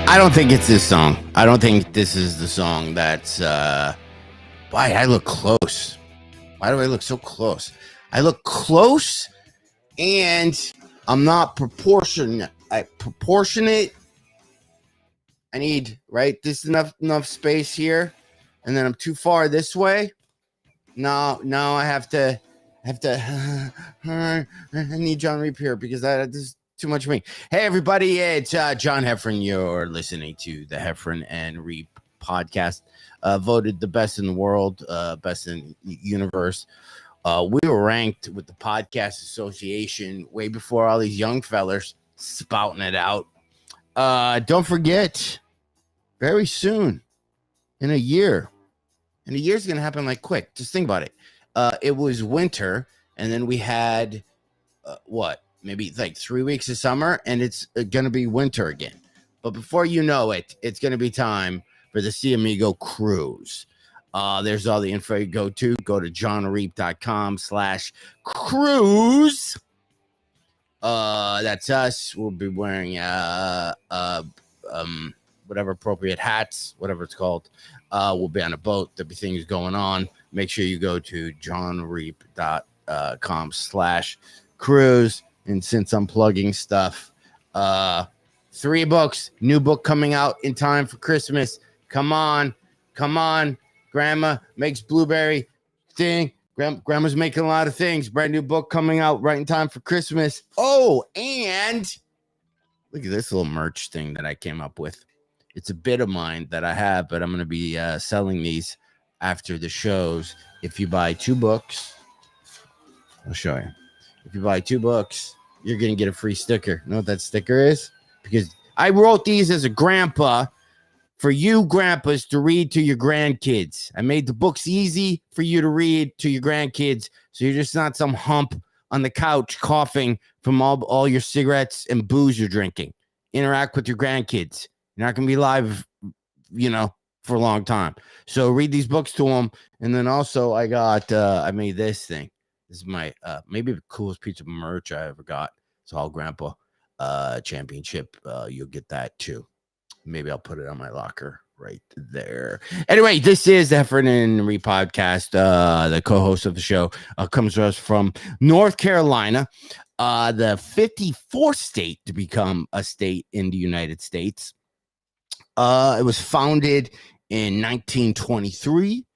I don't think it's this song. I don't think this is the song that's. Why I look close? Why do I look so close? I look close, and I'm not proportionate. Proportionate. I need right. This is enough space here, and then I'm too far this way. Now I have to. I need John Reep here because this is too much for me. Hey everybody, it's John Heffron. You're listening to the Heffron and Reep podcast, voted the best in the world, best in the universe. We were ranked with the Podcast Association way before all these young fellers spouting it out. Don't forget, very soon, in a year's gonna happen like quick. Just think about it. It was winter, and then we had maybe like 3 weeks of summer, and it's gonna be winter again. But before you know it, it's gonna be time for the Sea Amigo cruise. There's all the info you go to johnreep.com/cruise. That's us. We'll be wearing whatever appropriate hats, whatever it's called. We'll be on a boat. There'll be things going on. Make sure you go to johnreep.com/cruise. And since I'm plugging stuff, 3 books, new book coming out in time for Christmas. Come on. Grandma makes blueberry thing. Grandma's making a lot of things. Brand new book coming out right in time for Christmas. Oh, and look at this little merch thing that I came up with. It's a bit of mine that I have, but I'm going to be selling these after the shows. If you buy 2 books, I'll show you. If you buy 2 books, you're going to get a free sticker. You know what that sticker is? Because I wrote these as a grandpa for you grandpas to read to your grandkids. I made the books easy for you to read to your grandkids, so you're just not some hump on the couch coughing from all your cigarettes and booze you're drinking. Interact with your grandkids. You're not going to be live, for a long time. So read these books to them. And then also I made this thing. This is my maybe the coolest piece of merch I ever got. It's all Grandpa Championship. You'll get that too. Maybe I'll put it on my locker right there. Anyway, this is the Heffron and Reep podcast. The co-host of the show comes to us from North Carolina, the 54th state to become a state in the United States. It was founded in 1923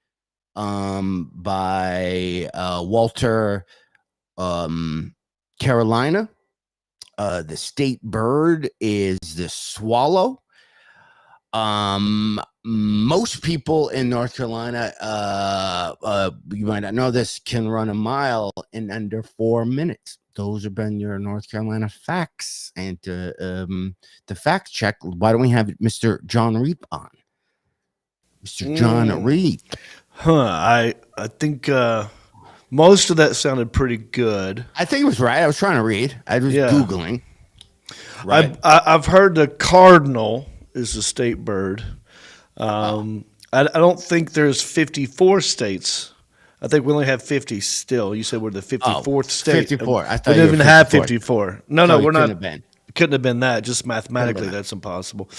by Walter Carolina. The state bird is the swallow. Most people in North Carolina, you might not know this, can run a mile in under 4 minutes. Those have been your North Carolina facts. And to fact check, why don't we have Mr. John Reep on? Mr. John Reep. I think most of that sounded pretty good. I think it was right. I was trying to read. I was Googling. Right. I've heard the cardinal is the state bird. I don't think there's 54 states. I think we only have 50 still. You said we're the 54th state. 54. I thought we didn't even have 54. No, we're not. Couldn't have been that. Just mathematically, that's impossible.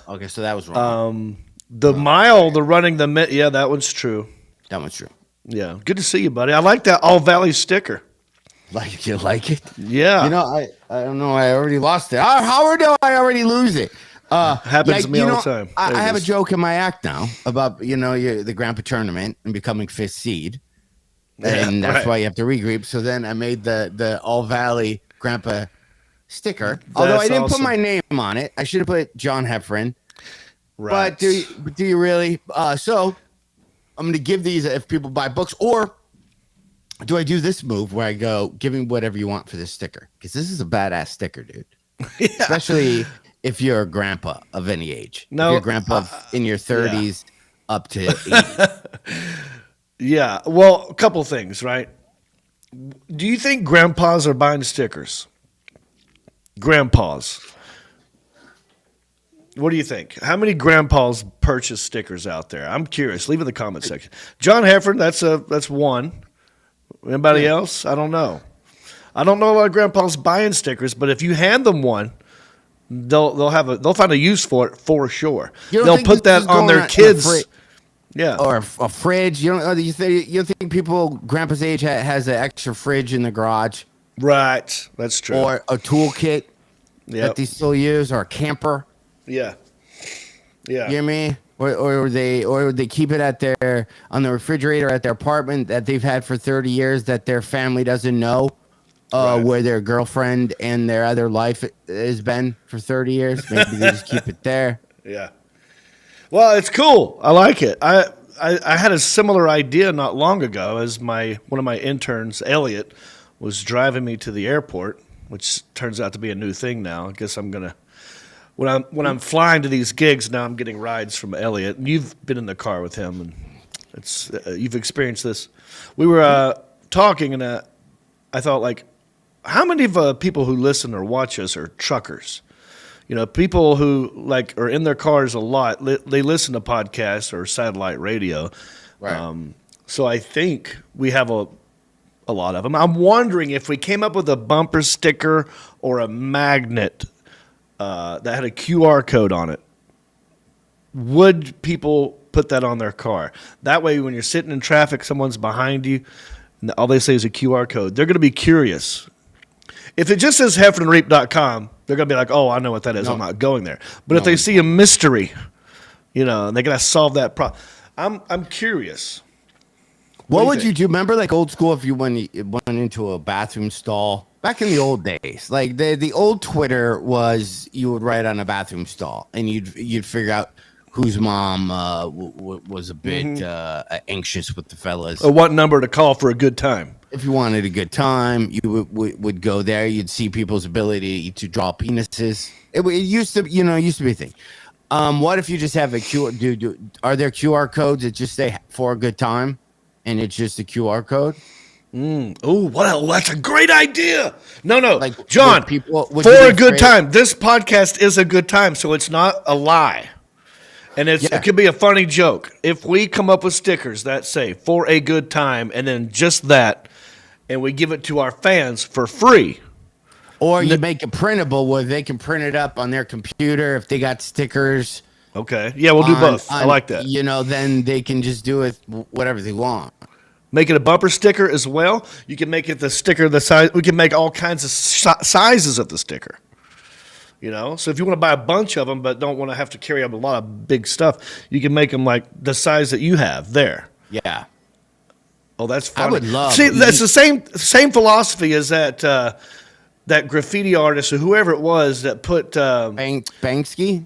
Okay, so that was wrong. The running the minute. Yeah, that one's true. That one's true. Yeah, good to see you, buddy. I like that All Valley sticker. You like it? Yeah. I don't know. I already lost it. How do I already lose it? Happens to me all the time. I have a joke in my act now about the Grandpa tournament and becoming 5th seed, and that's why you have to regroup. So then I made the All Valley Grandpa sticker. Although I didn't put my name on it, I should have put John Heffron. Right? But do you really? So I'm going to give these if people buy books, or do I do this move where I go, give me whatever you want for this sticker? Because this is a badass sticker, dude. Yeah. Especially if you're a grandpa of any age. No, if you're a grandpa in your 30s up to 80. Yeah. Well, a couple things, right? Do you think grandpas are buying stickers? Grandpas. What do you think? How many grandpas purchase stickers out there? I'm curious. Leave it in the comment section. John Heffron, that's one. Anybody else? I don't know. I don't know a lot of grandpas buying stickers, but if you hand them one, they'll find a use for it for sure. You don't They'll think put this is that on going their kids. Yeah. Or a fridge. You don't think people grandpa's age has an extra fridge in the garage? Right. That's true. Or a toolkit that they still use, or a camper. Yeah. Yeah. You know what I mean? Or they keep it on the refrigerator at their apartment that they've had for 30 years that their family doesn't know where their girlfriend and their other life has been for 30 years. Maybe they just keep it there. Yeah. Well, it's cool. I like it. I had a similar idea not long ago as one of my interns, Elliot, was driving me to the airport, which turns out to be a new thing now. I guess I'm gonna when I'm flying to these gigs now, I'm getting rides from Elliot. And you've been in the car with him, and it's you've experienced this. We were talking, and I thought, like, how many of people who listen or watch us are truckers? You know, people who like are in their cars a lot. They listen to podcasts or satellite radio. Right. So I think we have a lot of them. I'm wondering if we came up with a bumper sticker or a magnet that had a QR code on it, would people put that on their car? That way, when you're sitting in traffic, someone's behind you, and all they say is a QR code. They're going to be curious. If it just says heffronreep.com, they're going to be like, oh, I know what that is. No. I'm not going there. But if they see a mystery, and they got to solve that problem, I'm curious. What would you do? Remember, like, old school, if you went into a bathroom stall back in the old days, like the old Twitter was, you would write on a bathroom stall and you'd figure out whose mom was a bit anxious with the fellas, or what number to call for a good time. If you wanted a good time, you would go there. You'd see people's ability to draw penises. It used to, used to be a thing. What if you just have a QR? Are there QR codes that just say for a good time, and it's just a QR code? Oh, that's a great idea. No, like, John, for a good time. This podcast is a good time, so it's not a lie. And it could be a funny joke. If we come up with stickers that say for a good time, and then just that, and we give it to our fans for free. Or you make it printable where they can print it up on their computer if they got stickers. Okay. Yeah, we'll do both. I like that. Then they can just do it whatever they want. Make it a bumper sticker as well. You can make it the sticker the size. We can make all kinds of sizes of the sticker. So if you want to buy a bunch of them but don't want to have to carry up a lot of big stuff, you can make them like the size that you have there. Yeah. Oh, that's funny. I would love. See, that's the same philosophy as that graffiti artist or whoever it was that put Banksy.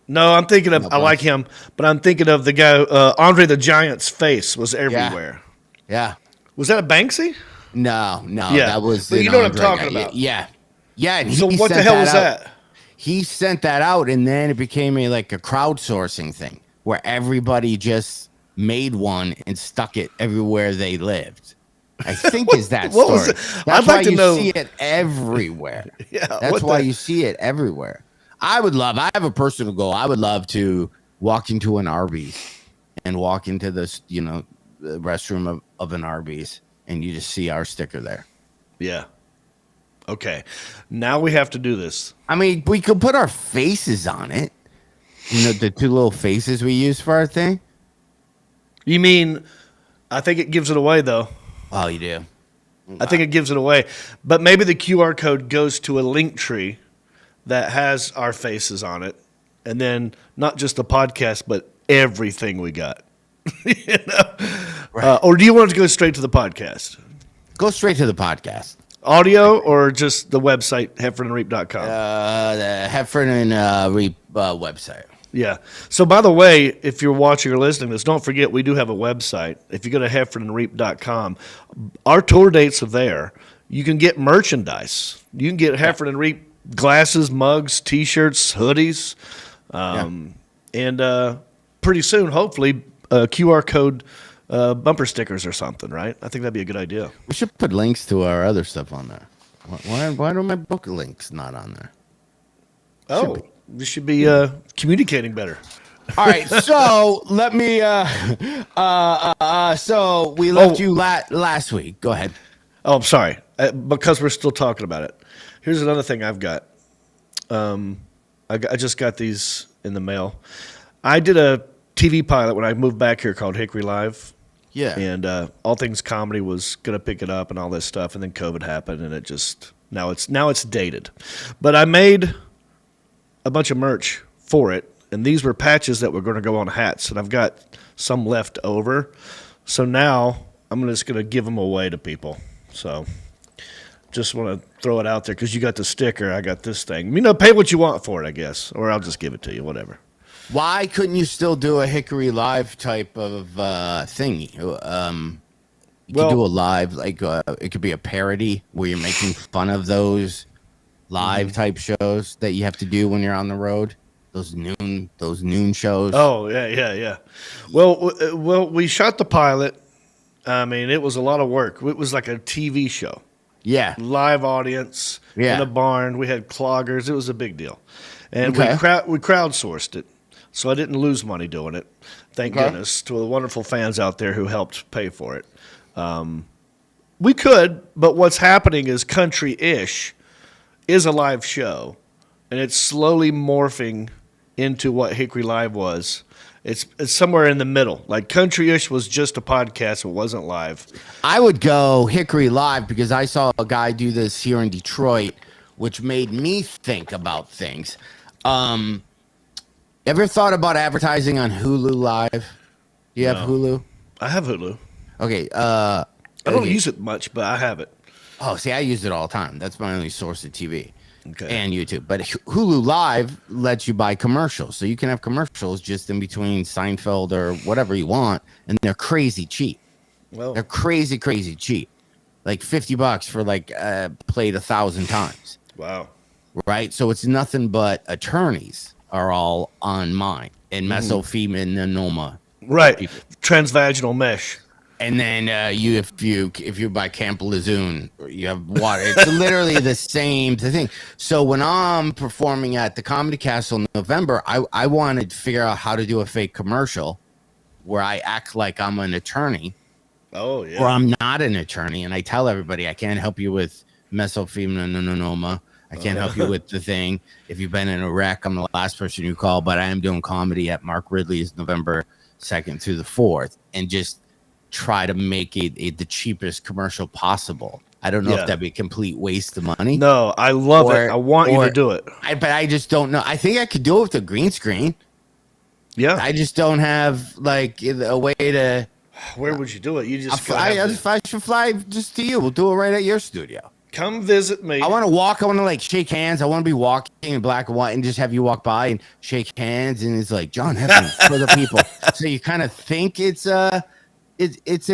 No, I'm thinking of. I like him, but I'm thinking of the guy Andre the Giant's face was everywhere. Yeah. Was that a Banksy? No. Yeah. That was. But you know what I'm talking about. Yeah. And so what the hell was that? He sent that out, and then it became a crowdsourcing thing where everybody just made one and stuck it everywhere they lived. I think is that story. Was it? That's I'd why like to you know. See it everywhere. Yeah, that's why you see it everywhere. I have a personal goal. I would love to walk into an Arby's and walk into this, the restroom of an Arby's, and you just see our sticker there. Yeah. Okay. Now we have to do this. I mean, we could put our faces on it. The two little faces we use for our thing. You mean, I think it gives it away, though. Oh, you do? Wow. I think it gives it away. But maybe the QR code goes to a link tree that has our faces on it. And then not just the podcast, but everything we got. Right. Or do you want to go straight to the podcast? Go straight to the podcast. Audio or just the website, heffronreep.com? The Heffron and Reep website. Yeah. So, by the way, if you're watching or listening to this, don't forget we do have a website. If you go to heffronandreep.com, our tour dates are there. You can get merchandise. You can get Heffron and Reep glasses, mugs, T-shirts, hoodies, and pretty soon, hopefully, QR code bumper stickers or something, right? I think that'd be a good idea. We should put links to our other stuff on there. Why are my book links not on there? We should be communicating better. All right, so let me. So we left you last week. Go ahead. Oh, I'm sorry, because we're still talking about it. Here's another thing I've got. I just got these in the mail. I did a TV pilot when I moved back here called Hickory Live. Yeah. And All Things Comedy was going to pick it up and all this stuff, and then COVID happened, and it just now it's dated. But I made a bunch of merch for it, and these were patches that were going to go on hats, and I've got some left over. So now I'm just going to give them away to people. So just want to throw it out there because you got the sticker, I got this thing. Pay what you want for it, I guess, or I'll just give it to you, whatever. Why couldn't you still do a Hickory Live type of thing? You could do a live, like it could be a parody where you're making fun of those live type shows that you have to do when you're on the road. Those noon shows. Oh yeah. Well, we shot the pilot. I mean, it was a lot of work. It was like a TV show. Yeah, live audience in a barn. We had cloggers. It was a big deal, and we crowdsourced it. So I didn't lose money doing it. Thank goodness to the wonderful fans out there who helped pay for it. We could, but what's happening is Country-ish is a live show, and it's slowly morphing into what Hickory Live was. It's somewhere in the middle. Like Country-ish was just a podcast. It wasn't live. I would go Hickory Live because I saw a guy do this here in Detroit, which made me think about things. Ever thought about advertising on Hulu Live? Do you have Hulu? I have Hulu. Okay. I don't use it much, but I have it. Oh, see, I use it all the time. That's my only source of TV and YouTube. But Hulu Live lets you buy commercials. So you can have commercials just in between Seinfeld or whatever you want, and they're crazy cheap. Well, they're crazy, crazy cheap. Like $50 for played 1,000 times. Wow. Right? So it's nothing but attorneys are all on mine and mesothelioma. Right. People. Transvaginal mesh. And then if you buy Camp Lejeune, you have water. It's literally the same thing. So when I'm performing at the Comedy Castle in November, I wanted to figure out how to do a fake commercial where I act like I'm an attorney. Oh, yeah. Or I'm not an attorney, and I tell everybody I can't help you with mesothelioma. I can't help you with the thing. If you've been in a wreck, I'm the last person you call, but I am doing comedy at Mark Ridley's November 2nd through the 4th, and just try to make it the cheapest commercial possible. I don't know if that'd be a complete waste of money. No, I love it. I want you to do it. But I just don't know. I think I could do it with a green screen. Yeah. I just don't have a way to. Where would you do it? You just I should fly just to you. We'll do it right at your studio. Come visit me. I want to walk. I want to shake hands. I want to be walking in black and white and just have you walk by and shake hands. And it's like John Heffron for the people. So you kind of think it's an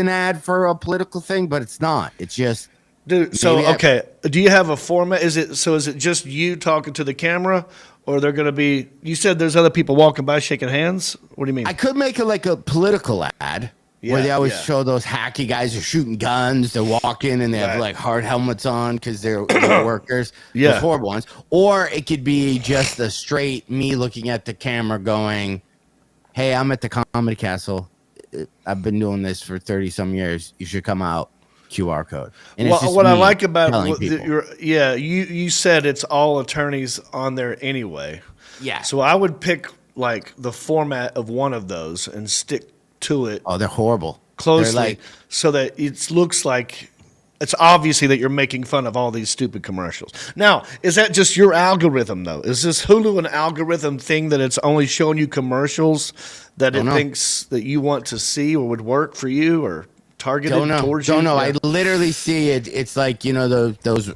ad for a political thing, but it's not. It's just. Dude, so okay. Do you have a format? Is it just you talking to the camera, or they're going to be? You said there's other people walking by shaking hands. What do you mean? I could make it like a political ad. Where they always show those hacky guys who are shooting guns. They're walking and they have hard helmets on because they're workers. Yeah. The horrible ones. Or it could be just a straight me looking at the camera going, hey, I'm at the Comedy Castle. I've been doing this for 30 some years. You should come out. QR code. And what I like about you said it's all attorneys on there anyway. Yeah. So I would pick the format of one of those and stick to it. Oh, they're horrible. Closely, so that it looks like it's obviously that you're making fun of all these stupid commercials. Now, is that just your algorithm though? Is this Hulu an algorithm thing that it's only showing you commercials that it thinks that you want to see or would work for you or targeted towards you? Don't know. I literally see it. It's like, those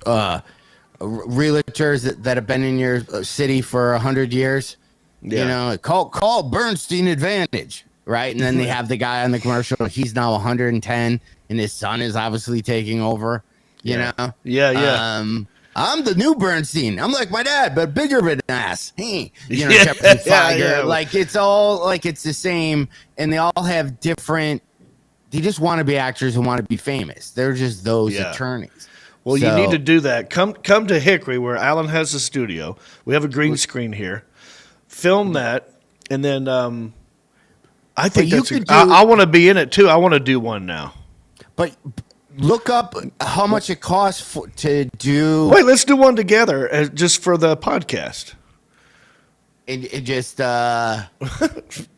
realtors that have been in your city for 100 years. Yeah. Call Bernstein Advantage. Right. And then they have the guy on the commercial. He's now 110 and his son is obviously taking over, you know? Yeah. I'm the new Bernstein. I'm like my dad, but bigger of an ass. Hey, it's all it's the same. And they all have different. They just want to be actors and want to be famous. They're just those attorneys. Well, you need to do that. Come to Hickory where Alan has a studio. We have a green screen here. Film that. And then, I think I want to be in it too. I want to do one now. But Look up how much it costs to do. Wait, let's do one together just for the podcast. It just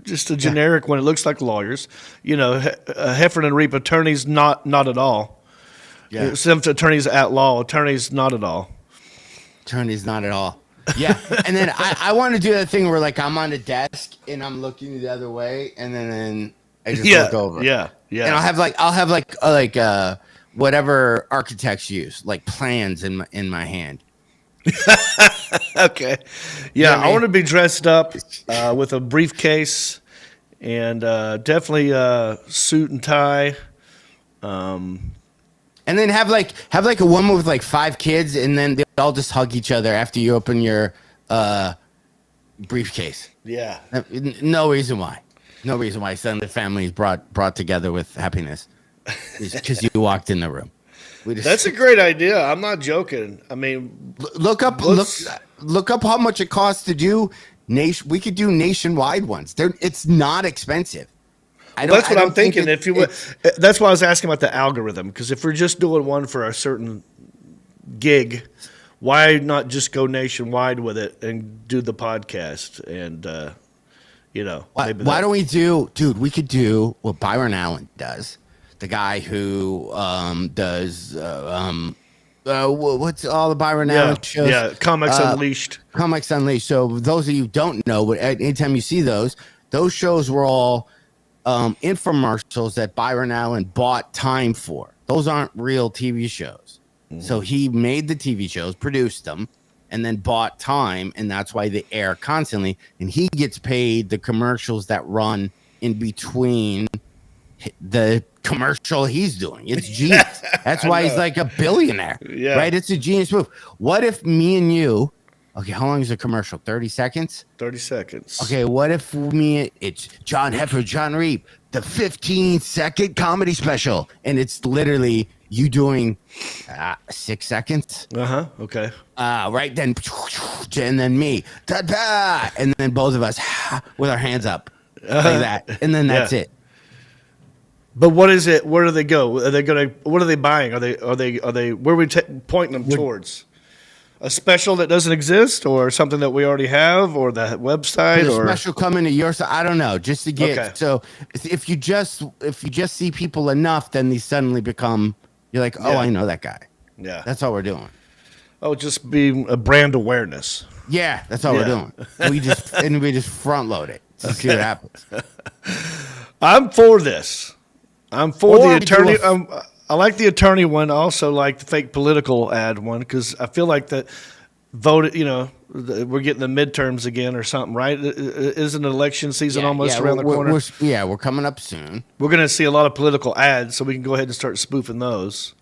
just a generic one. It looks like lawyers. Heffron Reep attorneys, not at all. Yeah. Some attorneys at law, attorneys not at all. Attorneys not at all. Yeah. And then I want to do that thing where like I'm on a desk and I'm looking the other way and then I just look over. Yeah. Yeah. And I'll have like whatever architects use, like plans in my hand. Okay. Yeah, I want to be dressed up with a briefcase and definitely suit and tie. And then have like a woman with like 5 kids, and then they all just hug each other after you open your briefcase. Yeah. No reason why. No reason why suddenly the family is brought together with happiness. Because you walked in the room. That's a great idea. I'm not joking. I mean, look up how much it costs to do we could do nationwide ones. It's not expensive. That's what I'm thinking. That's why I was asking about the algorithm, because if we're just doing one for a certain gig, why not just go nationwide with it and do the podcast? And why don't we do, dude? We could do what Byron Allen does. The guy who does what's all the Byron Allen shows? Yeah, Comics Unleashed. Comics Unleashed. So those of you who don't know, but anytime you see those shows were all infomercials that Byron Allen bought time for. Those aren't real TV shows. Mm-hmm. So he made the TV shows, produced them, and then bought time, and that's why they air constantly. And he gets paid the commercials that run in between the commercial he's doing. It's genius. That's why he's like a billionaire. Yeah. Right? It's a genius move. What if me and you, okay, how long is a commercial? 30 seconds? 30 seconds. Okay, what if it's John Heffron, John Reep, the 15-second comedy special, and it's literally you doing 6 seconds? Okay. Right then, and then me, ta-da, and then both of us with our hands up like that, and then that's it. But what is it? Where do they go? Are they going to? What are they buying? Are they? Where are we pointing them towards? A special that doesn't exist, or something that we already have, or the website, or special coming to your side? I don't know. Just to get so if you just see people enough, then they suddenly become. You're like, oh, I know that guy. Yeah, that's all we're doing. Oh, just be a brand awareness. Yeah, that's all we're doing. We just front load it to see what happens. I'm for this. I'm for the attorney. I like the attorney one. I also like the fake political ad one, because I feel like that voted. We're getting the midterms again or something, right? Isn't election season almost around the corner? We're coming up soon. We're going to see a lot of political ads, so we can go ahead and start spoofing those.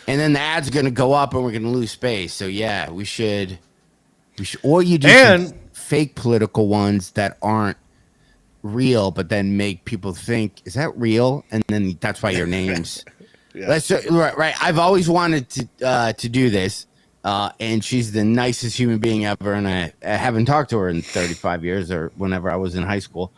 And then the ads are going to go up, and we're going to lose space. So yeah, we should. Or you do some fake political ones that aren't real, but then make people think, is that real? And then that's why your name's right. I've always wanted to do this, and she's the nicest human being ever, and I haven't talked to her in 35 years or whenever I was in high school.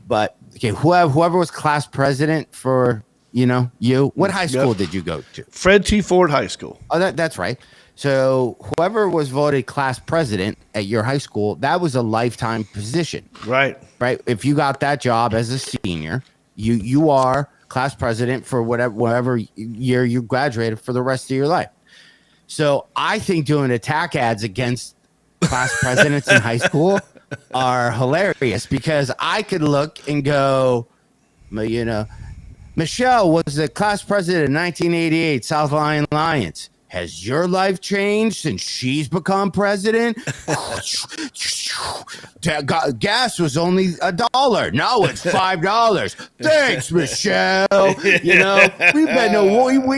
But okay, whoever was class president for what high school did you go to? Fred T. Ford High School. Oh, that's right. So whoever was voted class president at your high school, that was a lifetime position. Right. Right. If you got that job as a senior, you are class president for whatever year you graduated for the rest of your life. So I think doing attack ads against class presidents in high school are hilarious, because I could look and go, Michelle was the class president in 1988 South Lyon Lions. Has your life changed since she's become president? Gas was only $1. Now it's $5. Thanks, Michelle. We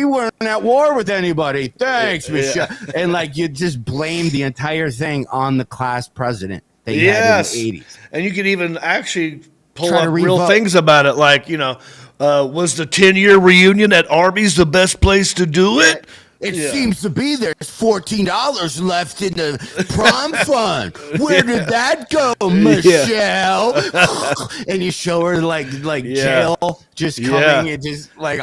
weren't at war with anybody. Thanks, Michelle. And like you just blame the entire thing on the class president that you had in the 80s. And you could even actually pull up real things about it, like was the 10-year reunion at Arby's the best place to do it? It seems to be there's $14 left in the prom fund. Where did that go, Michelle? And you show her like jail just coming and just like.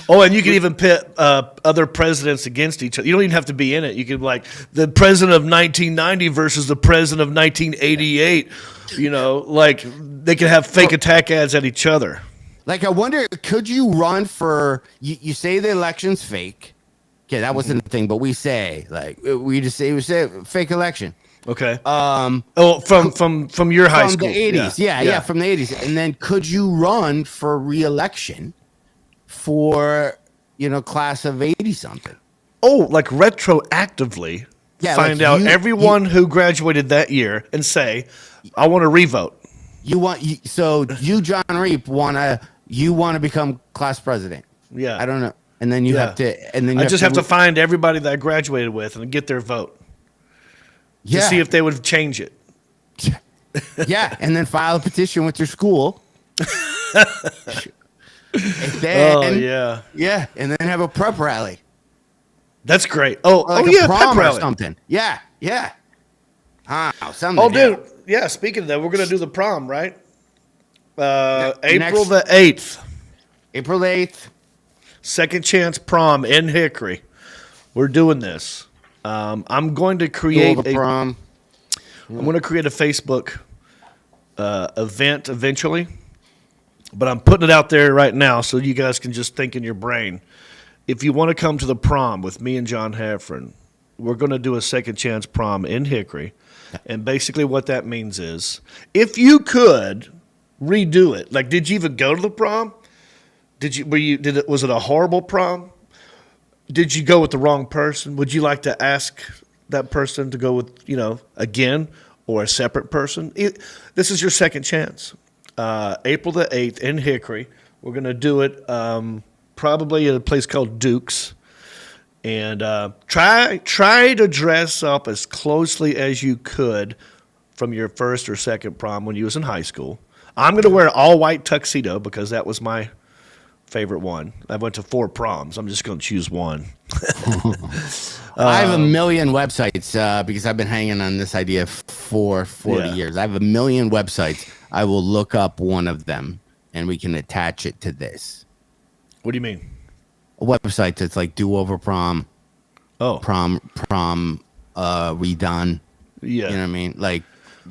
Oh, and you can even pit other presidents against each other. You don't even have to be in it. You can like the president of 1990 versus the president of 1988. You know, like they can have fake attack ads at each other. Like, I wonder, could you run for, you say the election's fake. Okay, that wasn't the thing, but we say, like, we say fake election. Okay. From your high school. From the 80s. Yeah, from the 80s. And then could you run for re-election for, class of 80-something? Oh, like retroactively find out everyone who graduated that year and say, I want to revote. You, John Reep, you want to become class president. Yeah. I don't know. And then you have to, and then I just have to find everybody that I graduated with and get their vote. To see if they would change it. Yeah. And then file a petition with your school. Yeah. And then have a prep rally. That's great. Prom pep rally. Or something. Yeah. Dude. Yeah. Speaking of that, we're going to do the prom, right? April the 8th. April 8th. Second chance prom in Hickory. We're doing this. I'm going to create prom. I'm going to create a Facebook event eventually, but I'm putting it out there right now so you guys can just think in your brain. If you want to come to the prom with me and John Heffron, we're going to do a second chance prom in Hickory, and basically what that means is if you could redo it. Like, did you even go to the prom? Was it a horrible prom? Did you go with the wrong person? Would you like to ask that person to go with, again, or a separate person? This is your second chance. April the 8th in Hickory. We're going to do it probably at a place called Duke's. And try to dress up as closely as you could from your first or second prom when you was in high school. I'm going to wear an all-white tuxedo because that was my favorite one. I went to 4 proms. I'm just going to choose one. I have a million websites because I've been hanging on this idea for 40 years. I have a million websites. I will look up one of them, and we can attach it to this. What do you mean? A website that's like do-over prom. Oh. Prom redone. Yeah. You know what I mean? Like,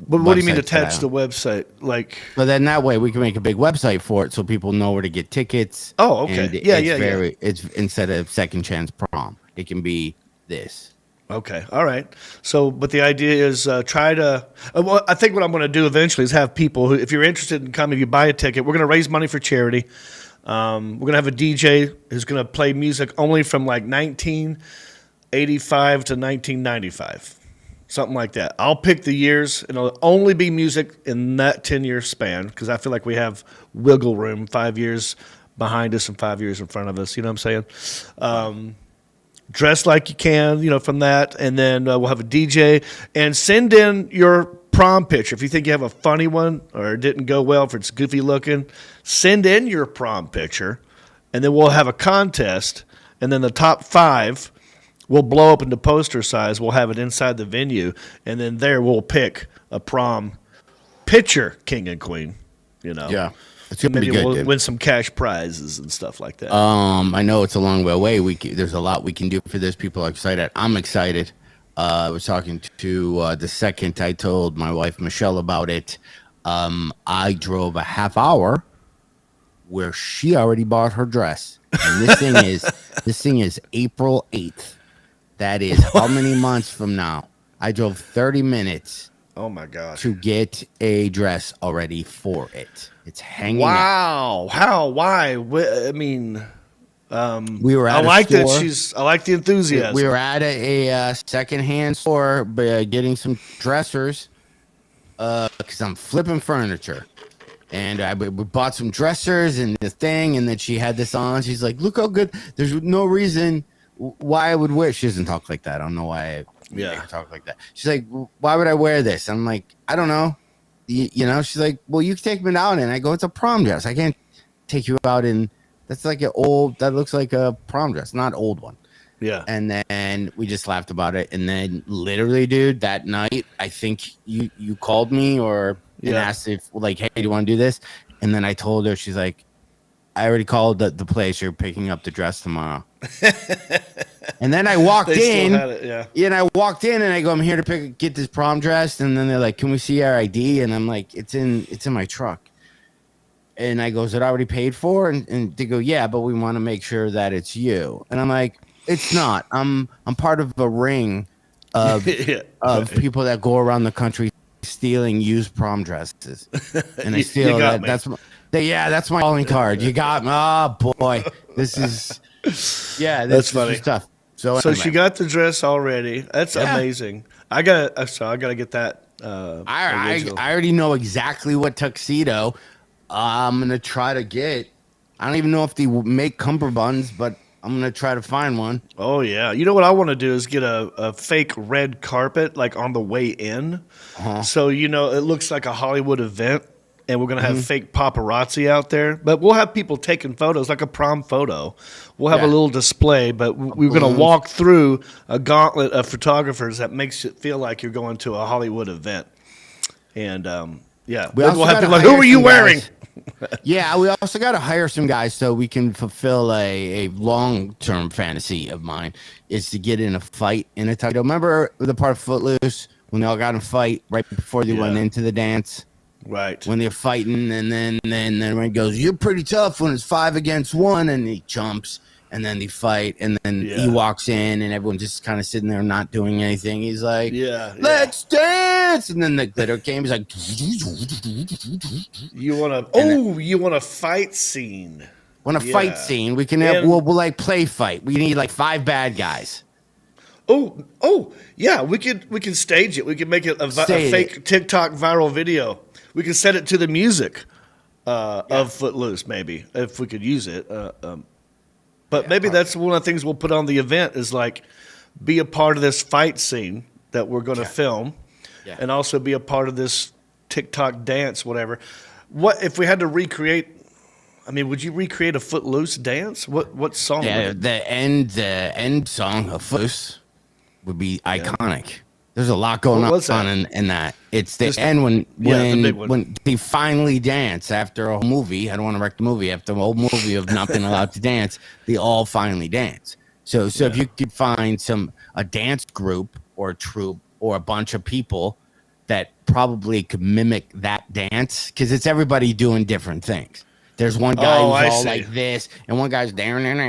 but what do you mean attach the website? Like, but then that way we can make a big website for it so people know where to get tickets. Oh, okay. And it's instead of second chance prom, it can be this. Okay. All right. So, but the idea is try to. I think what I'm going to do eventually is have people who, if you're interested in coming, if you buy a ticket, we're going to raise money for charity. We're going to have a DJ who's going to play music only from like 1985 to 1995. Something like that. I'll pick the years, and it'll only be music in that 10-year span because I feel like we have wiggle room, 5 years behind us and 5 years in front of us. You know what I'm saying? Dress like you can, from that, and then we'll have a DJ. And send in your prom picture. If you think you have a funny one or it didn't go well, if it's goofy looking, send in your prom picture, and then we'll have a contest, and then the top 5 we'll blow up into poster size. We'll have it inside the venue, and then there we'll pick a prom picture king and queen. Yeah, it's gonna be good. We'll win some cash prizes and stuff like that. I know it's a long way away. There's a lot we can do for this. People are excited. I'm excited. I was talking to the second I told my wife Michelle about it. I drove a half hour where she already bought her dress, and this thing is April 8th. That is how many months from now? I drove 30 minutes. Oh my gosh! To get a dress already for it. It's hanging. Wow! How? Why? I mean, we were. At I like store. that. I like the enthusiasm. We were at a secondhand store, getting some dressers, because I'm flipping furniture, and we bought some dressers and the thing, and then she had this on. She's like, "Look how good." There's no reason why I would wear. She doesn't talk like that. I don't know why. I talk like that. She's like, "Why would I wear this?" I'm like, "I don't know." She's like, "Well, you can take me out," and I go, "It's a prom dress. I can't take you out in. That's like that looks like a prom dress, not old one." Yeah. And then we just laughed about it. And then literally, dude, that night, I think you called me and asked if like, hey, do you want to do this? And then I told her, she's like, I already called the place. You're picking up the dress tomorrow. And then I walked in. Still had it, yeah. And I walked in and I go, I'm here to get this prom dress. And then they're like, can we see our ID? And I'm like, it's in my truck. And I go, is it already paid for? And they go, yeah, but we want to make sure that it's you. And I'm like, it's not. I'm part of a ring of people that go around the country stealing used prom dresses. And I steal that. That's my calling card. You got me. Oh boy, this is that's funny stuff. So anyway. She got the dress already. That's amazing. I gotta get that. I already know exactly what tuxedo I'm gonna try to get. I don't even know if they make cummerbunds, but I'm gonna try to find one. Oh yeah, you know what I want to do is get a fake red carpet like on the way in, so it looks like a Hollywood event, and we're gonna have fake paparazzi out there. But we'll have people taking photos like a prom photo. We'll have a little display, but we're gonna walk through a gauntlet of photographers that makes it feel like you're going to a Hollywood event. And we'll have people like, who are you wearing? Yeah, we also got to hire some guys so we can fulfill a long-term fantasy of mine is to get in a fight in a tuxedo. Remember the part of Footloose when they all got in a fight right before they went into the dance? Right. When they're fighting, and then Ray goes, you're pretty tough when it's 5 against 1, and he jumps, and then they fight, and then he walks in, and everyone's just kind of sitting there not doing anything. He's like, let's dance! And then the glitter came. He's like, you want a fight scene. Want a fight scene. We can have, we'll like play fight. We need like 5 bad guys. Oh, yeah, we can stage it. We can make it a fake TikTok viral video. We can set it to the music of Footloose, maybe, if we could use it. But maybe that's one of the things we'll put on the event is like be a part of this fight scene that we're going to film and also be a part of this TikTok dance, whatever. What if we had to recreate? I mean, would you recreate a Footloose dance? What song? Yeah, the end song of Footloose would be iconic. There's a lot going on in that. It's the end when they finally dance after a whole movie. I don't want to wreck the movie. After a whole movie of not being allowed to dance, they all finally dance. So if you could find a dance group or a troupe or a bunch of people that probably could mimic that dance, because it's everybody doing different things. There's one guy who's all like this, and one guy's down, and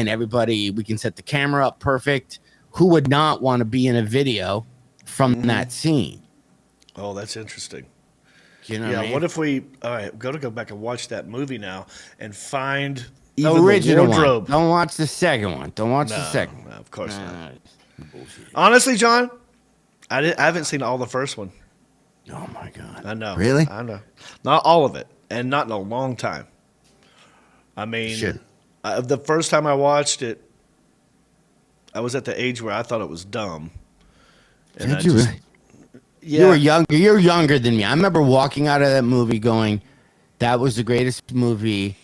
everybody, we can set the camera up perfect. Who would not want to be in a video from that scene? Oh, that's interesting. You know what I mean? What if we? All right, got to go back and watch that movie now and find the original wardrobe. Don't watch the second one. Don't watch the second one. No, of course not. Honestly, John, I haven't seen all the first one. Oh my God! I know. Really? I know. Not all of it, and not in a long time. I mean, the first time I watched it, I was at the age where I thought it was dumb. And Did you really? Yeah. You were younger. You're younger than me. I remember walking out of that movie going, "That was the greatest movie.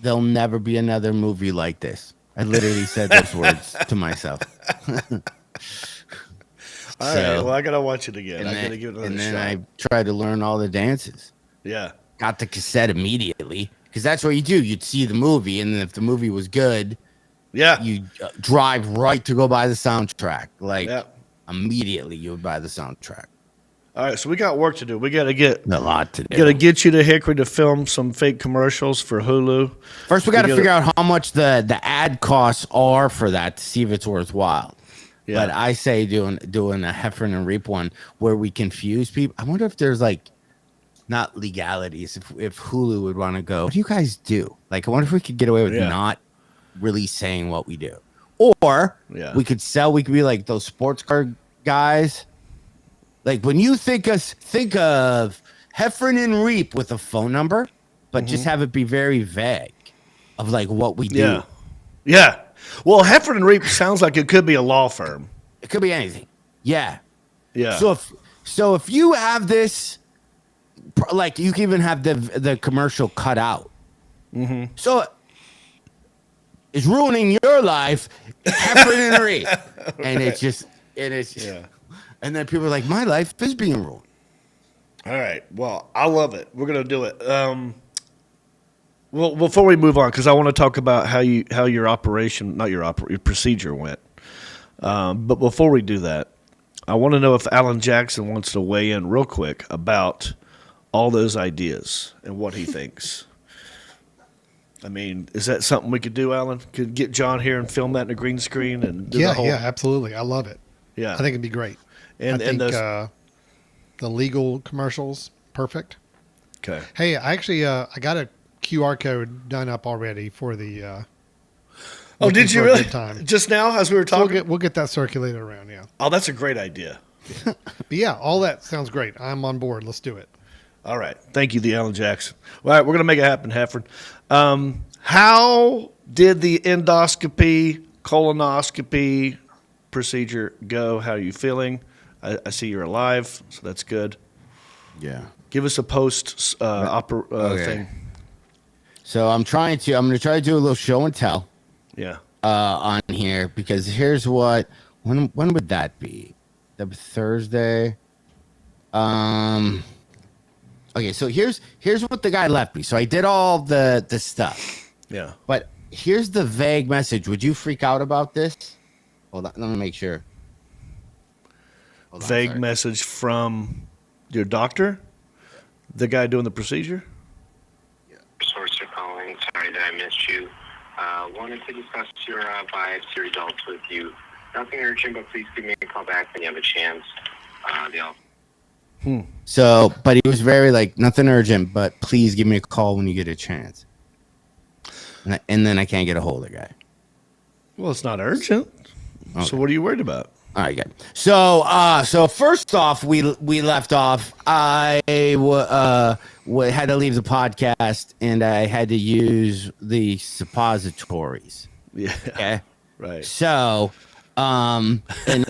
There'll never be another movie like this." I literally said those words to myself. All right, well, I gotta watch it again. I gotta give it another shot. And then I tried to learn all the dances. Yeah, got the cassette immediately because that's what you do. You'd see the movie, and then if the movie was good, you drive right to go buy the soundtrack. Immediately, you would buy the soundtrack. All right, so we got work to do. We gotta get a lot to do. Gotta get you to Hickory to film some fake commercials for Hulu. First, we got to figure out how much the ad costs are for that to see if it's worthwhile. Yeah. But I say doing a Heffron and Reep one where we confuse people. I wonder if there's not legalities. If Hulu would want to go, what do you guys do? I wonder if we could get away with not really saying what we do, or we could be like those sports car guys. Like when you think of Heffron and Reep with a phone number, but just have it be very vague of what we do. Yeah. Well, Heffron and Reep sounds like it could be a law firm. It could be anything. Yeah. Yeah. So if you have this, you can even have the commercial cut out. Mm-hmm. So is ruining your life, Heffron Reep. And it's just, and then people are like, my life is being ruined. All right. Well, I love it. We're going to do it. Well, before we move on, because I want to talk about how your operation, not your procedure went. But before we do that, I want to know if Alan Jackson wants to weigh in real quick about all those ideas and what he thinks. I mean, is that something we could do, Alan? Could get John here and film that in a green screen and do the whole... Yeah, absolutely. I love it. Yeah, I think it'd be great. I think the legal commercials, perfect. Okay. Hey, I actually I got a QR code done up already for the. Oh, did you really? Just now, as we were talking, we'll get that circulated around. Yeah. Oh, that's a great idea. But yeah, all that sounds great. I'm on board. Let's do it. All right. Thank you, the Alan Jackson. All right, we're gonna make it happen, Heffron. How did the endoscopy, colonoscopy procedure go? How are you feeling? I see you're alive, so that's good. Yeah. Give us a post thing. So I'm going to try to do a little show and tell. Yeah. On here, because here's when would that be? That was Thursday. Okay, so here's what the guy left me. So I did all the stuff. Yeah. But here's the vague message. Would you freak out about this? Hold on, let me make sure. Vague message from your doctor? The guy doing the procedure? Yeah. Source for calling. Sorry that I missed you. Wanted to discuss your biopsy results with you. Nothing urgent, but please give me a call back when you have a chance. So, but he was very like, nothing urgent, but please give me a call when you get a chance. And then I can't get a hold of the guy. Well, it's not urgent. Okay. So what are you worried about? All right, good. So first off, we left off. I had to leave the podcast, and I had to use the suppositories. Yeah. Okay. Right. So, and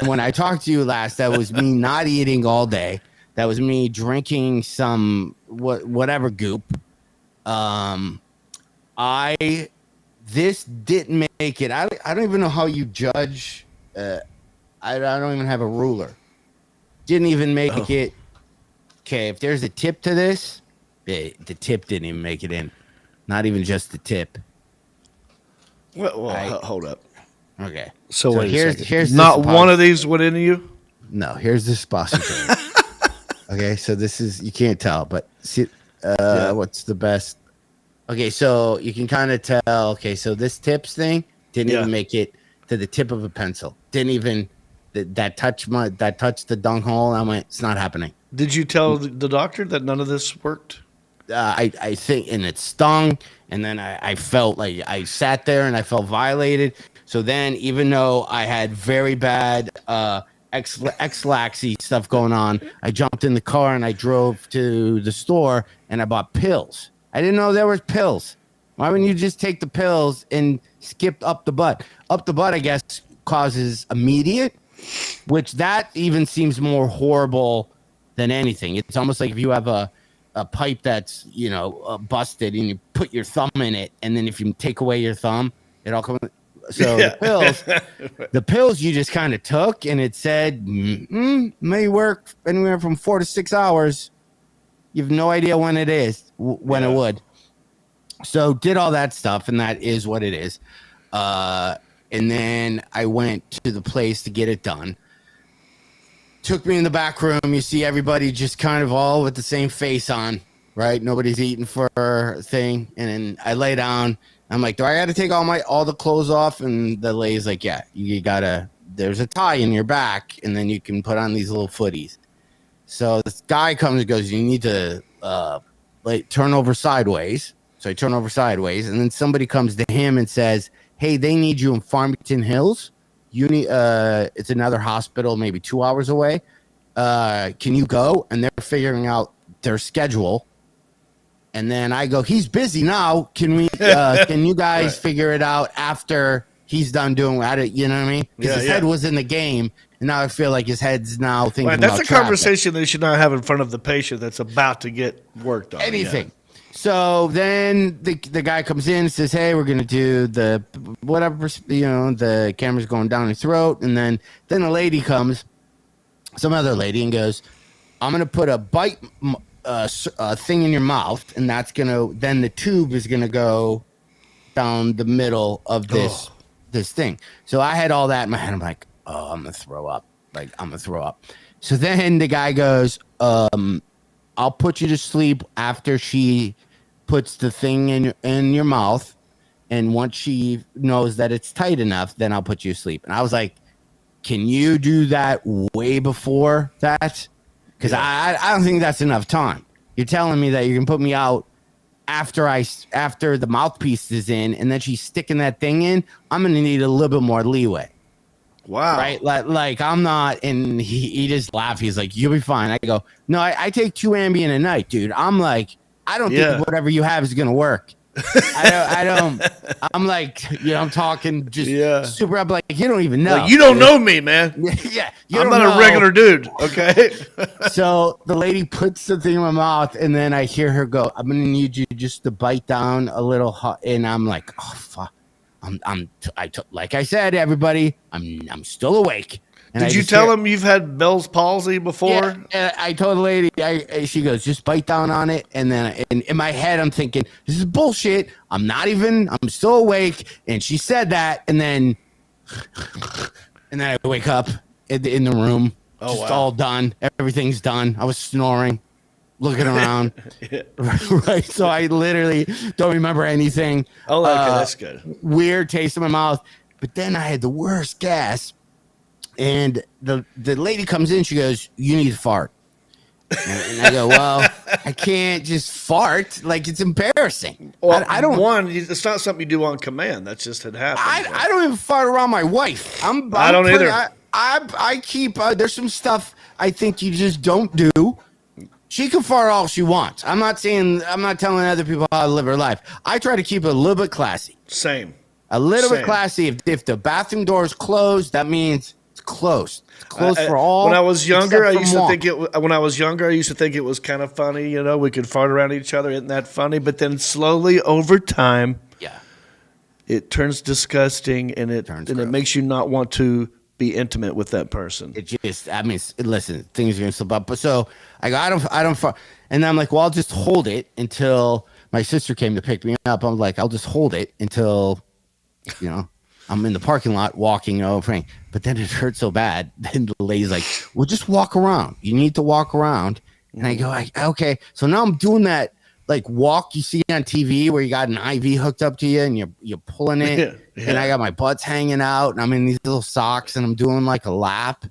when I talked to you last, that was me not eating all day. That was me drinking some whatever goop. This didn't make it. I don't even know how you judge. I don't even have a ruler. Didn't even make it. Okay, if there's a tip to this, the tip didn't even make it in. Not even just the tip. Well, hold up. Okay. So wait here's not one of these went into you? No, here's the suppository. Okay, so this is, you can't tell, but see, what's the best? Okay, so you can kind of tell. Okay, so this tips thing didn't even make it to the tip of a pencil. Didn't even that touched the dung hole. I went, it's not happening. Did you tell the doctor that none of this worked? I think, and it stung, and then I felt like I sat there and I felt violated. So then, even though I had very bad X-laxy stuff going on, I jumped in the car and I drove to the store and I bought pills. I didn't know there was pills. Why wouldn't you just take the pills and skip up the butt? Up the butt, I guess, causes immediate, which that even seems more horrible than anything. It's almost like if you have a pipe that's, busted and you put your thumb in it, and then if you take away your thumb, it all comes. So the pills you just kind of took, and it said may work anywhere from 4 to 6 hours. You have no idea when it is, when it would. So did all that stuff, and that is what it is. And then I went to the place to get it done. Took me in the back room. You see everybody just kind of all with the same face on, right? Nobody's eating for a thing. And then I lay down. I'm like, do I got to take all the clothes off? And the lady's like, yeah, you gotta. There's a tie in your back, and then you can put on these little footies. So this guy comes and goes, you need to turn over sideways. So I turn over sideways, and then somebody comes to him and says, hey, they need you in Farmington Hills. You need it's another hospital, maybe 2 hours away. Can you go? And they're figuring out their schedule. And then I go, he's busy now. Can you guys figure it out after he's done doing it? You know what I mean? Because his head was in the game, and now I feel like his head's now thinking about that's a conversation that you should not have in front of the patient that's about to get worked on. Anything. So then the guy comes in and says, "Hey, we're gonna do the whatever, the camera's going down your throat." And then a lady comes, some other lady, and goes, "I'm gonna put a bite thing in your mouth, and then the tube is gonna go down the middle of this thing." So I had all that in my head. I'm like, "Oh, I'm gonna throw up. So then the guy goes, "I'll put you to sleep after she puts the thing in your mouth, and once she knows that it's tight enough, then I'll put you to sleep." And I was like, "Can you do that way before that? Because I don't think that's enough time. You're telling me that you can put me out after the mouthpiece is in, and then she's sticking that thing in. I'm gonna need a little bit more leeway." Wow. Right? Like I'm not, and he just laughed. He's like, "You'll be fine." I go, "No, I take 2 Ambien a night, dude." I'm like, I don't think whatever you have is gonna work. I don't. I'm like, I'm talking just super up. Like, you don't even know. Like, you don't know me, man. Yeah, I'm not a regular dude. Okay. So the lady puts the thing in my mouth, and then I hear her go, "I'm gonna need you just to bite down a little," and I'm like, "Oh fuck." Like I said, everybody, I'm still awake. And Did you tell him you've had Bell's palsy before? Yeah, I told the lady. She goes, "Just bite down on it." And then in my head, I'm thinking, "This is bullshit. I'm still awake." And she said that, and then I wake up in the room, all done. Everything's done. I was snoring, looking around. Right. So I literally don't remember anything. Oh, okay, that's good. Weird taste in my mouth. But then I had the worst gas. And the lady comes in, she goes, "You need to fart." And I go, "Well, I can't just fart. Like, it's embarrassing." Well, I don't. It's not something you do on command. That's just had happened. I don't even fart around my wife. I don't either. I keep, there's some stuff I think you just don't do. She can fart all she wants. I'm not telling other people how to live her life. I try to keep it a little bit classy. Same. A little bit classy. If the bathroom door is closed, that means it's closed. It's closed for all. When I was younger, I used to think it was kind of funny. We could fart around each other. Isn't that funny? But then slowly over time, it turns disgusting, and it makes you not want to be intimate with that person. Listen, things are gonna slip up. But so I go, I don't fart, and I'm like, well, I'll just hold it until my sister came to pick me up. I'm like, I'll just hold it until, I'm in the parking lot walking over. But then it hurt so bad. Then the lady's like, "Well, just walk around. You need to walk around." And I go, "Okay." So now I'm doing that like walk you see on TV where you got an IV hooked up to you and you're pulling it. And I got my butts hanging out and I'm in these little socks and I'm doing like a lap.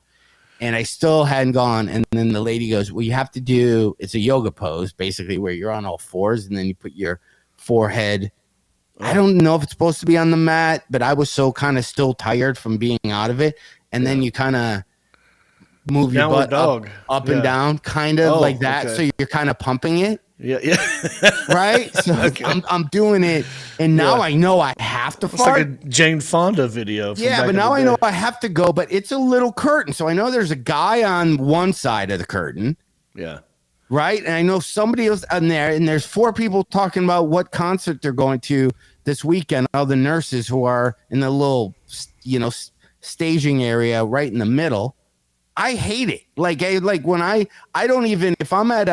And I still hadn't gone. And then the lady goes, "Well, you have to do," it's a yoga pose, basically, where you're on all fours and then you put your forehead. I don't know if it's supposed to be on the mat, but I was so kind of still tired from being out of it. And then you kind of move your butt up and down, kind of like that. Okay. So you're kind of pumping it. Yeah. Right? So I'm doing it. And now I know I have to fart. It's like a Jane Fonda video. But now I know I have to go, but it's a little curtain. So I know there's a guy on one side of the curtain. Yeah. Right? And I know somebody else on there, and there's 4 people talking about what concert they're going to this weekend. All the nurses who are in the little, staging area right in the middle. I hate it. Like when I don't even, if I'm at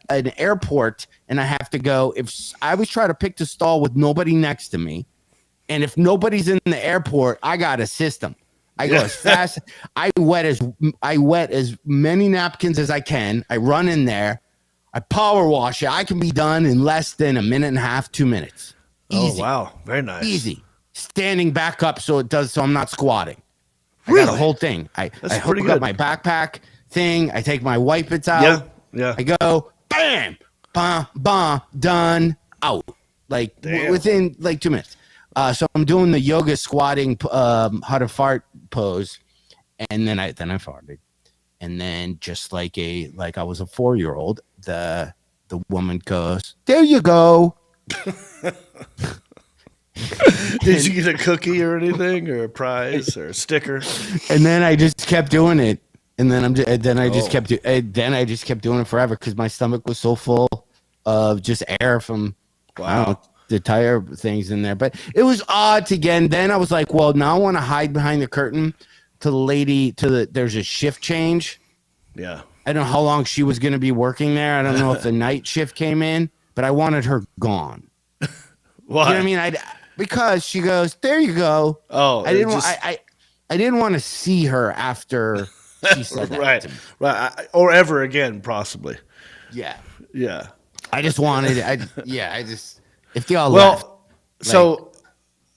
an airport and I have to go, if I always try to pick the stall with nobody next to me, and if nobody's in the airport, I got a system. I go as fast. I wet as many napkins as I can. I run in there. I power wash it. I can be done in less than a minute and a half, 2 minutes. Easy. Oh, wow. Very nice. Easy. Standing back up so I'm not squatting. I got a whole thing. I hook up my backpack thing. I take my wipes out. Yeah. I go, bam, bam, bam, done, out. Like within like 2 minutes. So I'm doing the yoga squatting, how to fart pose. And then I farted. And then just like I was a 4-year-old, the woman goes, "There you go." Did you get a cookie or anything, or a prize, or a sticker? And then I just kept doing it, and then I just kept doing it forever because my stomach was so full. of just air from I don't know, the tire things in there. But it was odd to again. Then I was like, well, now I want to hide behind the curtain to the lady there's a shift change. Yeah. I don't know how long she was going to be working there. I don't know if the night shift came in, but I wanted her gone. Why? You know what I mean? Because she goes, there you go. Oh, I didn't want to see her after she said that. Right. To me. Right. Or ever again, possibly. Yeah. Yeah. I just wanted, if they all Well, left. so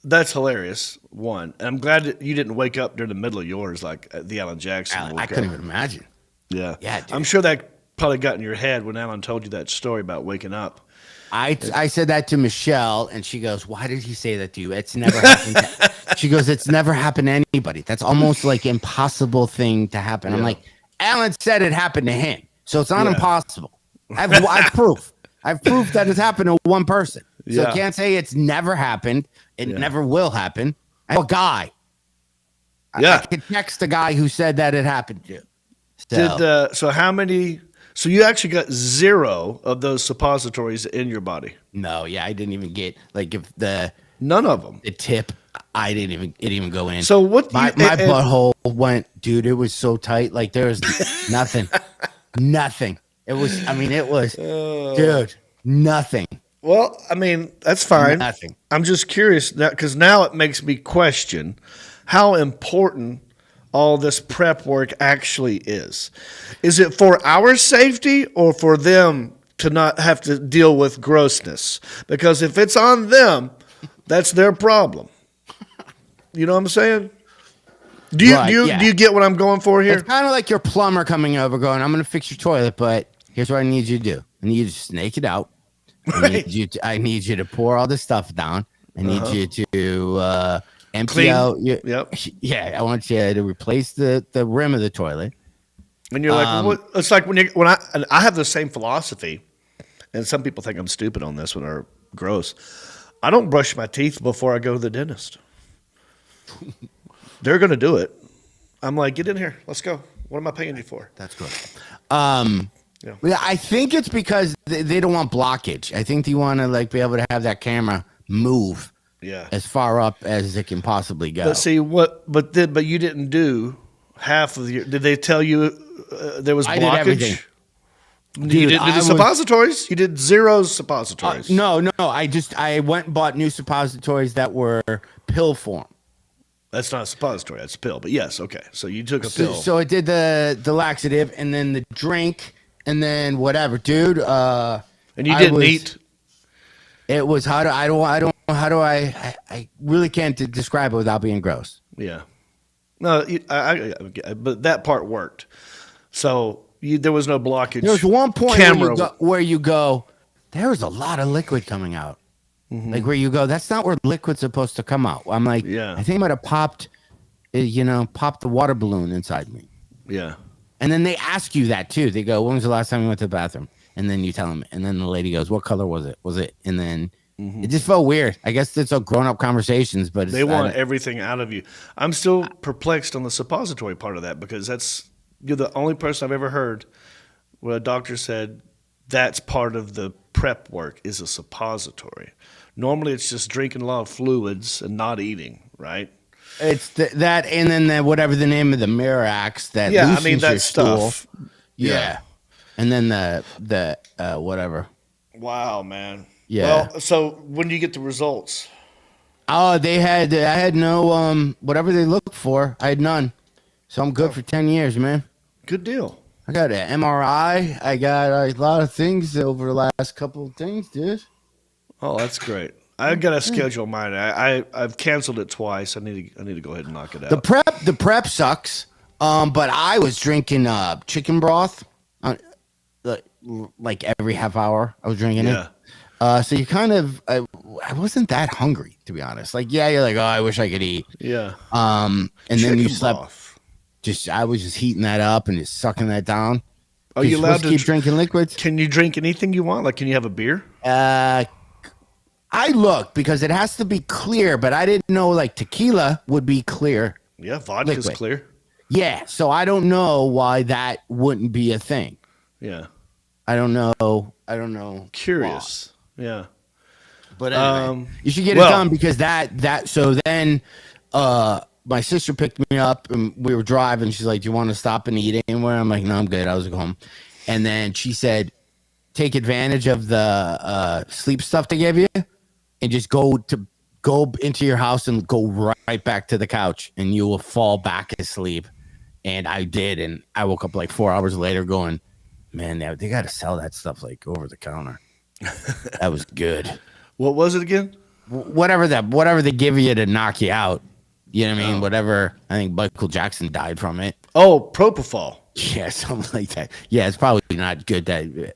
that's hilarious. One, and I'm glad that you didn't wake up during the middle of yours like the Alan Jackson. I couldn't even imagine. Yeah. Yeah, dude. I'm sure that probably got in your head when Alan told you that story about waking up. I said that to Michelle, and she goes, why did he say that to you? It's never happened. She goes, it's never happened to anybody. That's almost like impossible thing to happen. I'm like, Alan said it happened to him, so it's not impossible. I've proof. I've proof that it's happened to one person. So I can't say it's never happened. It never will happen. I have a guy. I could text the guy who said that it happened to. So how many? So you actually got 0 of those suppositories in your body? No, I didn't even get None of them. The tip. It didn't even go in. So what? My butthole went, dude. It was so tight. Like there was nothing, nothing. It was. I mean, it was, dude. Nothing. Well, I mean, that's fine. Nothing. I'm just curious because now it makes me question how important all this prep work actually is. Is it for our safety or for them to not have to deal with grossness? Because if it's on them, that's their problem. You know what I'm saying? Do you get what I'm going for here? It's kind of like your plumber coming over going, I'm going to fix your toilet, but here's what I need you to do. I need you to snake it out. I need you to pour all this stuff down. I need you to empty out. Yeah, I want you to replace the rim of the toilet. And you're like, it's like when I have the same philosophy, and some people think I'm stupid on this one or gross. I don't brush my teeth before I go to the dentist. They're going to do it. I'm like, get in here. Let's go. What am I paying you for? That's good. I think it's because they don't want blockage. I think they want to be able to have that camera move as far up as it can possibly go. But see but you didn't do half of your. Did they tell you there was blockage? I did everything. Dude, you didn't do the suppositories. You did 0 suppositories. No. I went and bought new suppositories that were pill form. That's not a suppository. That's a pill. But yes, okay. So you took a pill. So I did the laxative and then the drink and then whatever, dude. And you didn't eat. It was I really can't describe it without being gross. Yeah. No, but that part worked. So there was no blockage. There was one point where you go, there was a lot of liquid coming out. Mm-hmm. Like where you go, that's not where liquid's supposed to come out. I'm like, I think I might have popped the water balloon inside me. Yeah. And then they ask you that too. They go, when was the last time you went to the bathroom? And then you tell them. And then the lady goes, what color was it? Was it? And then it just felt weird. I guess it's all grown-up conversations, but they want everything out of you. I'm still perplexed on the suppository part of that because you're the only person I've ever heard where a doctor said that's part of the prep work is a suppository. Normally, it's just drinking a lot of fluids and not eating, right? It's that, and then whatever the name of the Mirax that loosens your stool. Stuff. Yeah, and then the whatever. Wow, man. Yeah. Well, so when do you get the results? Oh, I had no whatever they looked for. I had none, so I'm good for 10 years, man. Good deal. I got an MRI. I got a lot of things over the last couple of things, dude. Oh, that's great. I got to schedule mine. I've canceled it twice. I need to go ahead and knock it out. The prep sucks. But I was drinking chicken broth, like every half hour. I was drinking it. So you kind of I wasn't that hungry, to be honest. Like you're like, oh, I wish I could eat. Yeah. And then chicken you slept. Broth. I was just heating that up and just sucking that down. Are you allowed to keep drinking liquids? Can you drink anything you want? Like, can you have a beer? I looked because it has to be clear, but I didn't know like tequila would be clear. Yeah, vodka's liquid. clear. Yeah, so I don't know why that wouldn't be a thing. Yeah. I don't know. Curious. Yeah. But anyway, you should get it done because so then my sister picked me up and we were driving. She's like, "Do you want to stop and eat anywhere?" I'm like, "No, I'm good. I was home." And then she said, "Take advantage of the sleep stuff they give you and just go into your house and go right back to the couch and you will fall back asleep." And I did, and I woke up like 4 hours later going, "Man, they got to sell that stuff like over the counter." That was good. What was it again? Whatever they give you to knock you out. You know what I mean? Whatever. I think Michael Jackson died from it. Oh, propofol. Yeah, something like that. Yeah, it's probably not good.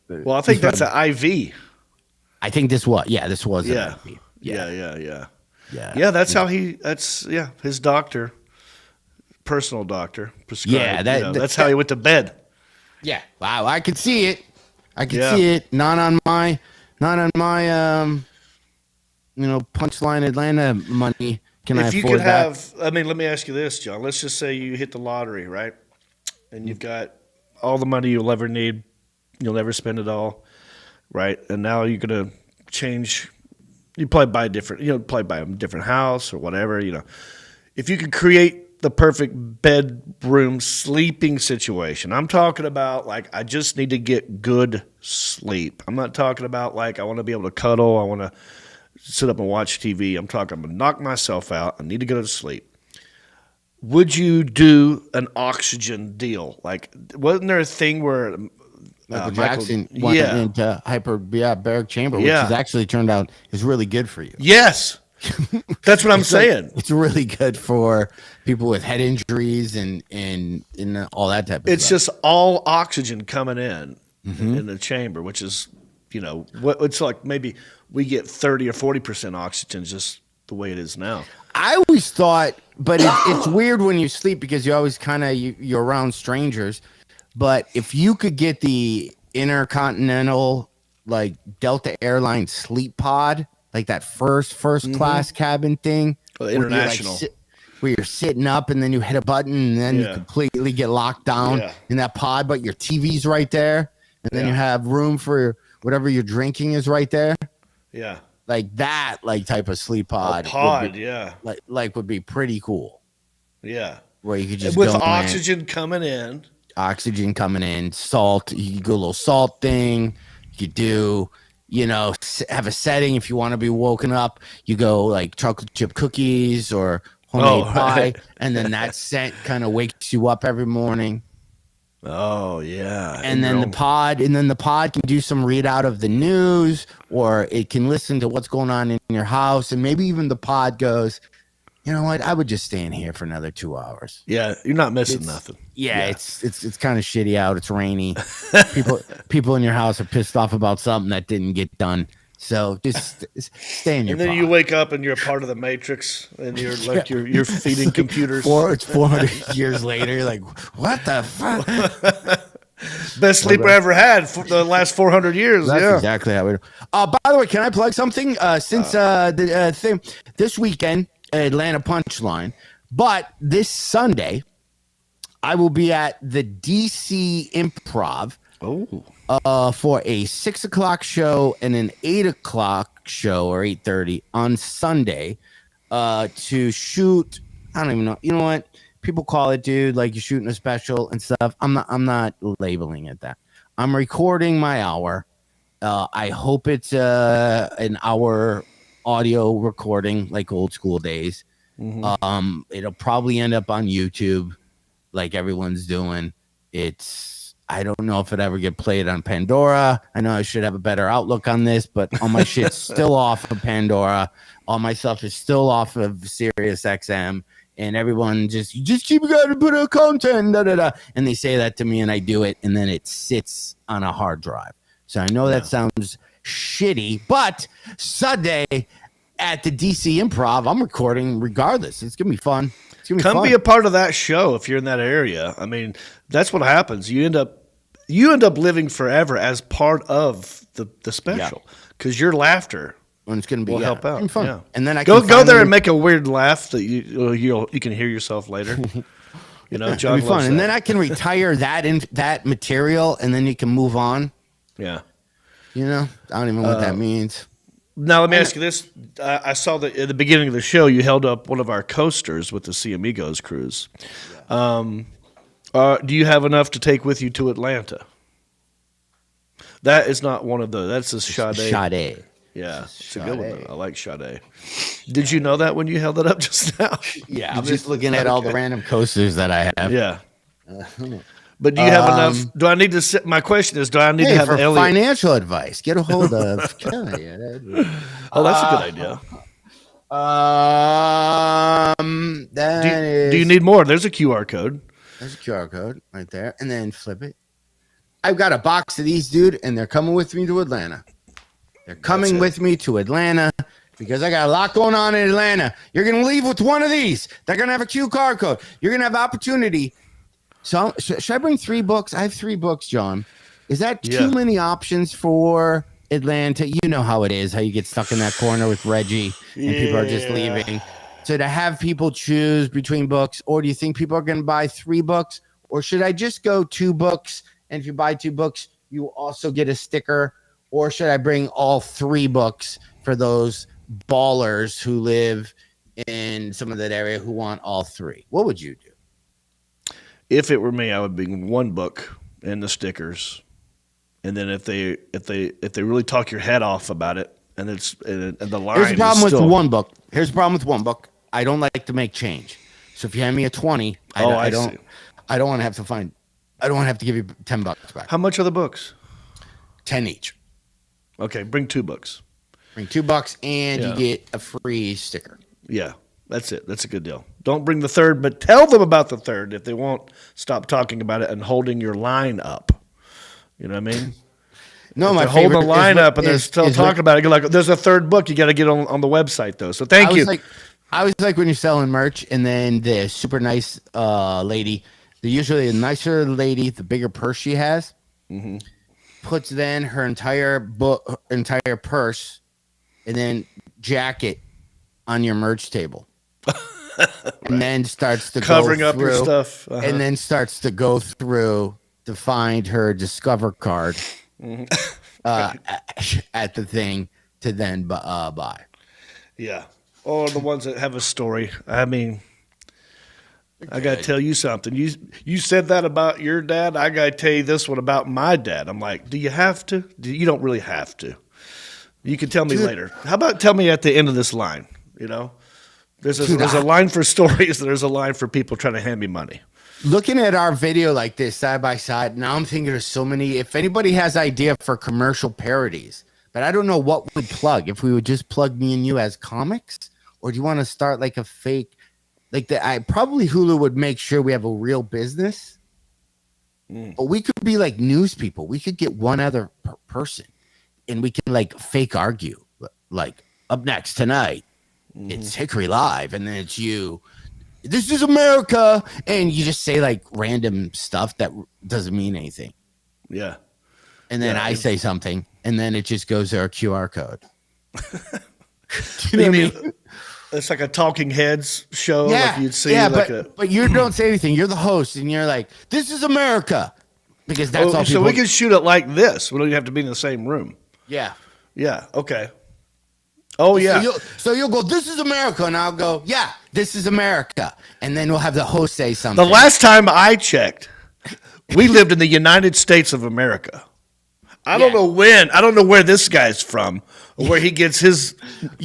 Well, I think that's an IV. I think this was. Yeah, this was. Yeah. An IV. Yeah. That's how his doctor, personal doctor, prescribed. Yeah, that's how he went to bed. Yeah. Wow, I could see it. See it. Not on my Punchline Atlanta money. If you could have, let me ask you this, John. Let's just say you hit the lottery, right? And you've got all the money you'll ever need. You'll never spend it all, right? And now you're gonna change. You probably buy a different house or whatever. If you could create the perfect bedroom sleeping situation, I'm talking about like I just need to get good sleep. I'm not talking about like I want to be able to cuddle. I want to sit up and watch TV. I'm talking, I'm going to knock myself out. I need to go to sleep. Would you do an oxygen deal? Like, wasn't there a thing where Michael Jackson went into hyperbaric chamber, which has actually turned out is really good for you. Yes. That's what I'm saying. It's really good for people with head injuries and all that type of stuff. It's just all oxygen coming in the chamber, which is, it's like maybe we get 30 or 40% oxygen just the way it is now. I always thought, but it's weird when you sleep because you always kind of you're around strangers. But if you could get the intercontinental like Delta Airlines sleep pod, like that first class cabin thing, international, where you're sitting up and then you hit a button and then you completely get locked down in that pod, but your TV's right there, and then you have room for whatever you're drinking is right there. Yeah. Like that, like type of sleep pod. Would be pretty cool. Yeah. Where you could just with oxygen coming in. Salt. You could go a little salt thing. You could do, have a setting if you want to be woken up. You go like chocolate chip cookies or homemade pie, and then that scent kind of wakes you up every morning. Oh yeah. And then the pod can do some readout of the news, or it can listen to what's going on in your house, and maybe even the pod goes, "You know what? I would just stay in here for another 2 hours." Yeah, you're not missing nothing. Yeah, it's kind of shitty out. It's rainy. People in your house are pissed off about something that didn't get done. So just stay in your. And then you wake up and you're part of the Matrix, and you're like you're feeding computers. It's 400 years later. You're like, what the fuck? Best sleep I ever had for the last 400 years. That's exactly how we do. By the way, can I plug something? Since the thing this weekend, Atlanta Punchline, but this Sunday, I will be at the DC Improv. For a 6:00 show and an 8:00 show or 8:30 on Sunday, to shoot. I don't even know. You know what? People call it, dude, like you're shooting a special and stuff. I'm not labeling it that. I'm recording my hour. I hope it's an hour audio recording like old school days. It'll probably end up on YouTube like everyone's doing. I don't know if it ever get played on Pandora. I know I should have a better outlook on this, but all my shit's still off of Pandora. All my stuff is still off of Sirius XM, and everyone just keep got to put out content, and they say that to me, and I do it, and then it sits on a hard drive. So I know that sounds shitty, but Sunday at the DC Improv, I'm recording regardless. It's gonna be fun. Come be a part of that show if you're in that area. I mean, that's what happens. You end up living forever as part of the special because your laughter will help out. Fun. Yeah. And then I go there and make a weird laugh that you can hear yourself later. John, it'll be fun. And then I can retire that material, and then you can move on. Yeah. You know, I don't even know what that means. Now, let me ask you this. I saw that at the beginning of the show, you held up one of our coasters with the Sea Amigos cruise. Do you have enough to take with you to Atlanta? That is not one of those. That's a Sade. Sade. Yeah, it's a good one, though. I like Sade. Did you know that when you held it up just now? Yeah, I'm just looking at all the random coasters that I have. Yeah. But do you have enough? Do I need to sit? My question is, do I need to have for Elliot? financial advice? Get a hold of Kelly. Oh, that's a good idea. Do you need more? There's a QR code. There's a QR code right there, and then flip it. I've got a box of these, dude, and they're coming with me to Atlanta. They're coming with me to Atlanta because I got a lot going on in Atlanta. You're going to leave with one of these. They're going to have a QR code. You're going to have opportunity. So should I bring 3 books? I have 3 books, John. Is that too many options for Atlanta? You know how it is, how you get stuck in that corner with Reggie and people are just leaving. So to have people choose between books, or do you think people are going to buy 3 books? Or should I just go 2 books? And if you buy 2 books, you also get a sticker. Or should I bring all 3 books for those ballers who live in some of that area who want all 3? What would you do? If it were me, I would bring 1 book and the stickers, and then if they really talk your head off about it, and the line. Here's the problem with 1 book. Here's the problem with 1 book. I don't like to make change. So if you hand me a 20, I don't want to have to find. I don't want to have to give you $10 back. How much are the books? 10 each. Okay, bring 2 books. Bring $2 and you get a free sticker. Yeah. That's it. That's a good deal. Don't bring the 3rd, but tell them about the 3rd if they won't stop talking about it and holding your line up. You know what I mean? No, my hold the favorite line up and they're still talking about it. You're like, there's a 3rd book. You got to get on the website, though. So thank you. I was like when you're selling merch and then the super nice lady, usually a nicer lady, the bigger purse she has, puts then her entire purse and then jacket on your merch table. And then starts to covering go up through, your stuff, and then starts to go through to find her Discover card at the thing to then buy. Yeah, or the ones that have a story. I mean, I got to tell you something. You said that about your dad. I got to tell you this one about my dad. I'm like, do you have to? You don't really have to. You can tell me later. How about tell me at the end of this line? You know, there's a line for stories. There's a line for people trying to hand me money. Looking at our video like this side by side, now I'm thinking there's so many. If anybody has idea for commercial parodies, but I don't know what would plug. If we would just plug me and you as comics, or do you want to start like a fake? Like probably Hulu would make sure we have a real business, but we could be like news people. We could get one other person, and we can like fake argue. Like up next tonight, it's Hickory Live, and then it's you. This is America, and you just say like random stuff that doesn't mean anything. Yeah, and then I say something, and then it just goes to our QR code. You know what I mean? It's like a Talking Heads show. Yeah, like you'd see. Yeah, like but you don't say anything. You're the host, and you're like, "This is America," because that's all. So we can shoot it like this. We don't even have to be in the same room. Yeah. Yeah. Okay. Oh yeah. So you'll go, "This is America," and I'll go, "Yeah, this is America," and then we'll have the host say something. The last time I checked, we lived in the United States of America. I don't know when. I don't know where this guy's from or where he gets his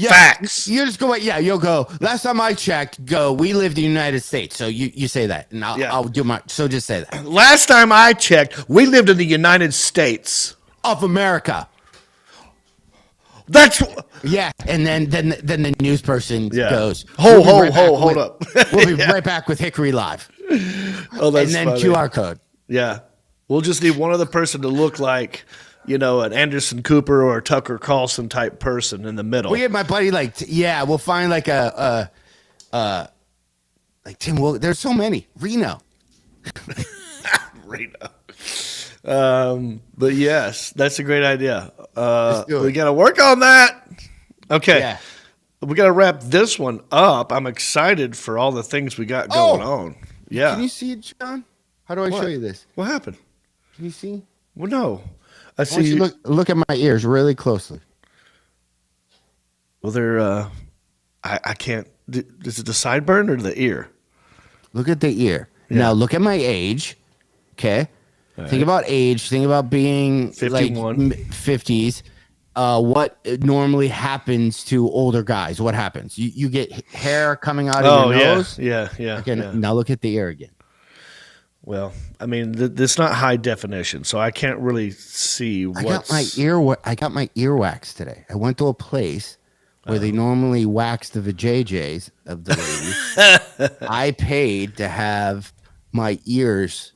facts. You just go, you'll go, last time I checked, we lived in the United States. So you say that, and I'll do so just say that. Last time I checked, we lived in the United States of America. That's and then the news person goes, hold up. We'll be right back with Hickory Live. Oh, that's and then funny. QR code. Yeah. We'll just need one other person to look like, an Anderson Cooper or a Tucker Carlson type person in the middle. We get my buddy we'll find like a like Tim Will. There's so many. Reno. But yes, that's a great idea. We got to work on that. Okay. Yeah. We got to wrap this one up. I'm excited for all the things we got going on. Yeah. Can you see it, John? How do I show you this? What happened? Can you see? Well, no. I I want see. you to look at my ears really closely. Well, they're. I can't. Is it the sideburn or the ear? Look at the ear. Yeah. Now look at my age. Okay. Think about age. Think about being 51. like 50s. What normally happens to older guys? What happens? You get hair coming out of your nose. Yeah. Okay. Yeah. Now look at the ear again. Well, I mean, it's not high definition, so I can't really see I got my ear wax today. I went to a place where they normally wax the vajayjays of the ladies. I paid to have my ears.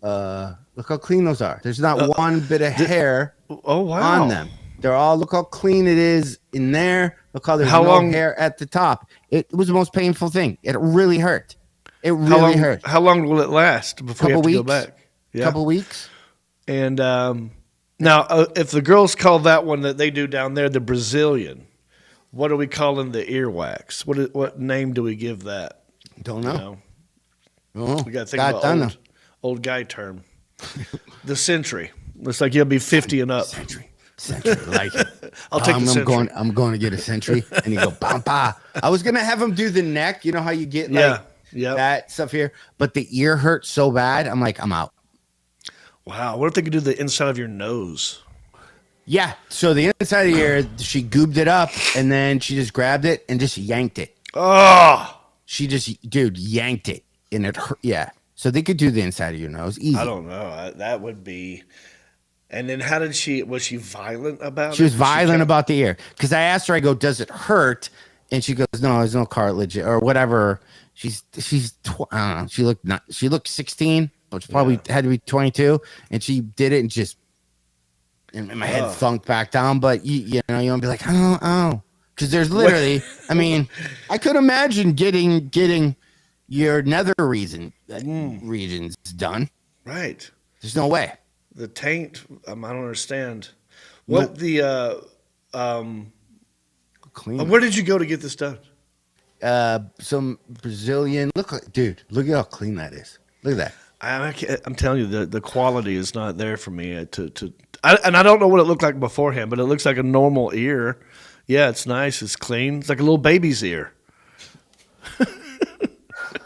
Look how clean those are. There's not one bit of hair on them. They're all, look how clean it is in there. Look how there's no hair at the top. It was the most painful thing. It really hurt. It really hurt. How long will it last before you have to go back? Yeah. Couple weeks. And now, if the girls call that one that they do down there the Brazilian, what are we calling the earwax? What name do we give that? Don't know. We got to think about old guy term. The century. Looks like you'll be 50 and up. Century, like it. I'll take the century. I'm going to get a century, and you go bam, bah. I was gonna have him do the neck. You know how you get that stuff here, but the ear hurts so bad. I'm like, I'm out. Wow. What if they could do the inside of your nose? Yeah. So the inside of the ear, she goobed it up, and then she just grabbed it and just yanked it. Oh. She just, yanked it, and it hurt. Yeah. So they could do the inside of your nose. Easy. I don't know. That would be. And then how did was she violent about it? She was violent about the ear. Because I asked her, I go, does it hurt? And she goes, no, there's no cartilage or whatever. I don't know. She looked 16, which probably had to be 22. And she did it and just, and my head thunked back down. But you know, you want to be like, oh. Because there's literally, I mean, I could imagine getting your nether regions done. Right. There's no way. The taint, I don't understand. What Clean. where did you go to get this done? Some Brazilian. Look at how clean that is. Look at that. I'm telling you, the quality is not there for me. And I don't know what it looked like beforehand, but it looks like a normal ear. Yeah, it's nice. It's clean. It's like a little baby's ear.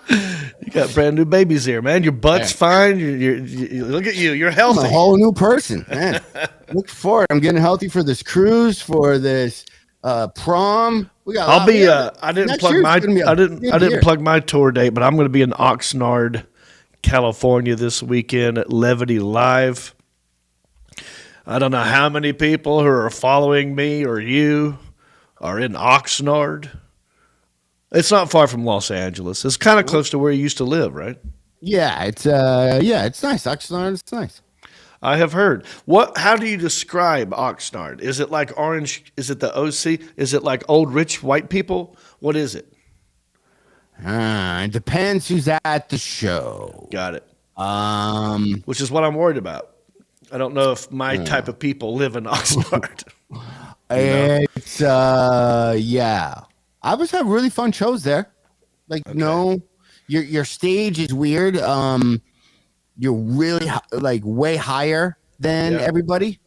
You got brand new baby's ear, man. Your butt's fine. You look at you. You're healthy. I'm a whole new person, man. Look forward. I'm getting healthy for this cruise, for this prom. We got. I'll be. I didn't plug my tour date, but I'm going to be in Oxnard, California this weekend at Levity Live. I don't know how many people who are following me or you are in Oxnard. It's not far from Los Angeles. It's kind of close to where you used to live, right? Yeah, it's nice. Oxnard, it's nice. I have heard. How do you describe Oxnard? Is it like Orange? Is it the OC? Is it like old rich white people? What is it? It depends who's at the show. Got it. Which is what I'm worried about. I don't know if my type of people live in Oxnard. It's yeah. I was having really fun shows there. Like, no, your stage is weird. You're really like way higher than everybody.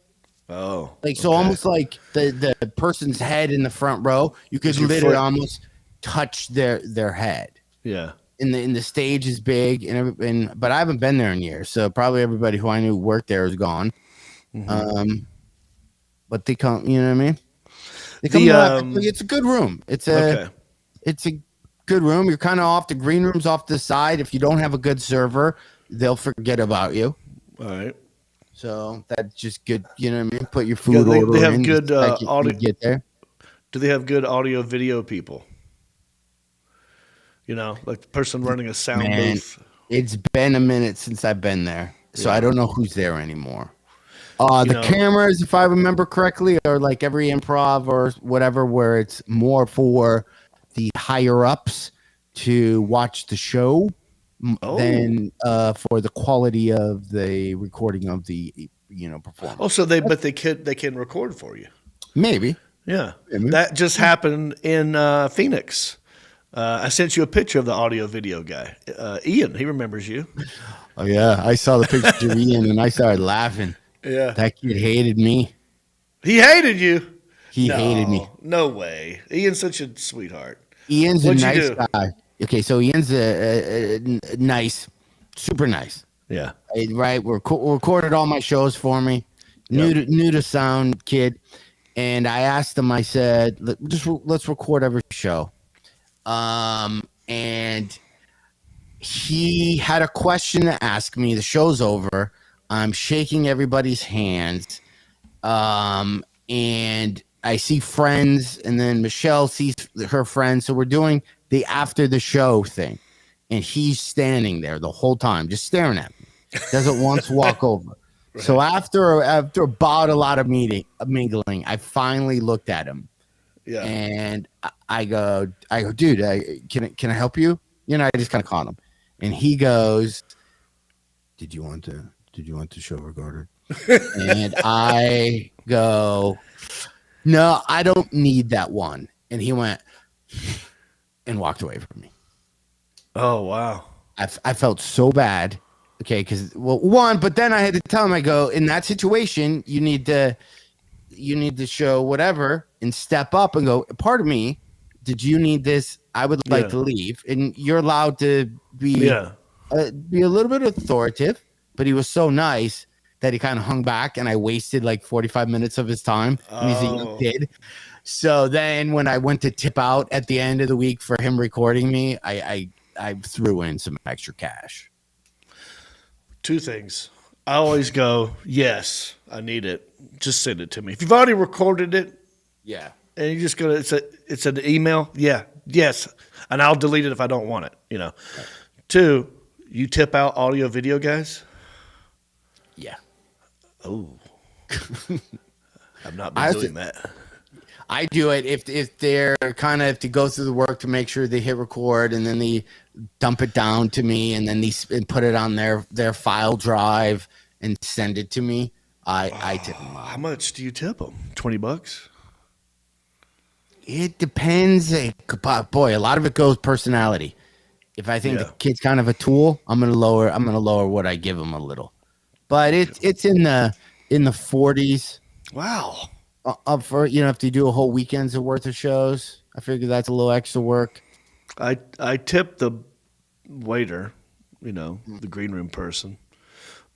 Oh, like so, almost like the person's head in the front row. You could literally almost touch their head. Yeah. And the stage is big but I haven't been there in years, so probably everybody who I knew worked there is gone. Mm-hmm. But they come, you know what I mean? They come it's a good room. It's a good room. You're kind of off the green room's off the side. If you don't have a good server, they'll forget about you. All right. So that's just good. You know what I mean? Put your food order they have in. Good audio. Get there. Do they have good audio video people? You know, like the person running a sound booth. It's been a minute since I've been there, so I don't know who's there anymore. The cameras, if I remember correctly, are like every improv or whatever, where it's more for the higher ups to watch the show than for the quality of the recording of the performance. Oh, so they can record for you. Maybe. Yeah, that just happened in Phoenix. I sent you a picture of the audio video guy, Ian. He remembers you. Oh yeah, I saw the picture of Ian and I started laughing. Yeah. That kid hated me. He hated you. He hated me. No way. Ian's such a sweetheart. Ian's What'd a you nice do? guy. Okay, so Ian's a nice, super nice. Yeah. Right, recorded all my shows for me. Yep. New to sound kid, and I asked him. I said, let's record every show. And he had a question to ask me. The show's over. I'm shaking everybody's hands. And I see friends, and then Michelle sees her friends. So we're doing the after the show thing. And he's standing there the whole time, just staring at me. Doesn't once walk over. Right. So after about a lot of mingling, I finally looked at him. Yeah. And I go, dude, can I help you? You know, I just kind of caught him. And he goes, Did you want the show recorded? And I go, no, I don't need that one. And he went and walked away from me. Oh, wow. I felt so bad. Okay, because but then I had to tell him, I go, in that situation, you need to show whatever and step up and go, pardon me, did you need this? I would like to leave. And you're allowed to be a little bit authoritative, but he was so nice that he kind of hung back, and I wasted like 45 minutes of his time. And he's a young kid. So then when I went to tip out at the end of the week for him recording me, I threw in some extra cash. Two things. I always go, yes, I need it. Just send it to me. If you've already recorded it, and you just go, it's an email, yes, and I'll delete it if I don't want it. You know. Right. Two, you tip out audio video guys. Yeah. Oh, I've not been doing that. I do it if they're kind of have to go through the work to make sure they hit record, and then they dump it down to me, and then they put it on their file drive and send it to me. I tip them. How much do you tip them? $20? It depends. Boy, a lot of it goes personality. If I think the kid's kind of a tool, I'm gonna lower what I give him a little. But it's in the 40s. Wow. For if you do a whole weekend's worth of shows, I figure that's a little extra work. I tip the waiter, the green room person,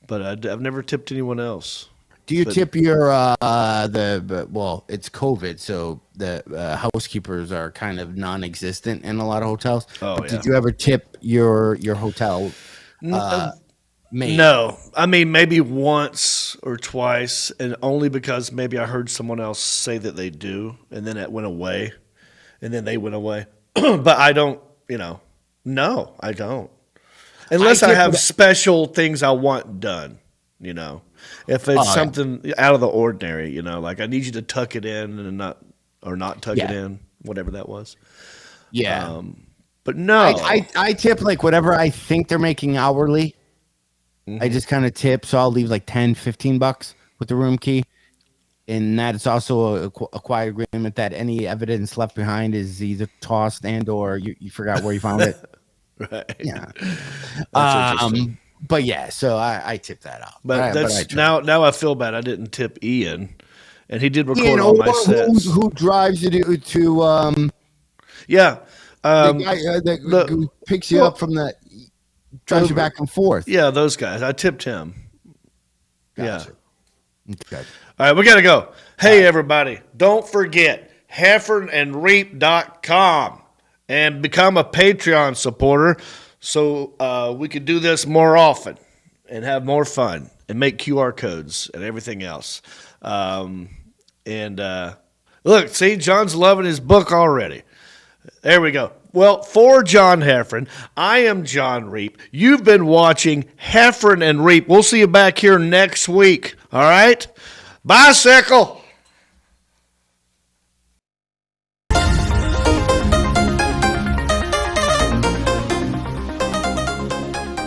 but I've never tipped anyone else. Do you tip your it's COVID, so the housekeepers are kind of non-existent in a lot of hotels. Oh, but did you ever tip your hotel maid? No, I mean maybe once or twice, and only because maybe I heard someone else say that they do, and then it went away, and then they went away. But I don't, no, I don't, unless I have special things I want done. If it's something out of the ordinary, like I need you to tuck it in and not tuck it in, whatever that was. Yeah. But no, I tip like whatever I think they're making hourly. Mm-hmm. I just kind of tip. So I'll leave like $10-15 with the room key. And that is also a quiet agreement that any evidence left behind is either tossed and or you forgot where you found it. Right. Yeah. That's interesting. But yeah, so I tip that out. But now I feel bad. I didn't tip Ian, and he did record all my sets. Who drives you to yeah, the guy who picks you up from the drives you back and forth. Yeah, those guys. I tipped him. Gotcha. Yeah. Okay. All right, we got to go. Hey, everybody, don't forget heffronandreep.com and become a Patreon supporter so we could do this more often and have more fun and make QR codes and everything else. Look, see, John's loving his book already. There we go. Well, for John Heffron, I am John Reep. You've been watching Heffron and Reep. We'll see you back here next week. All right? Bicycle.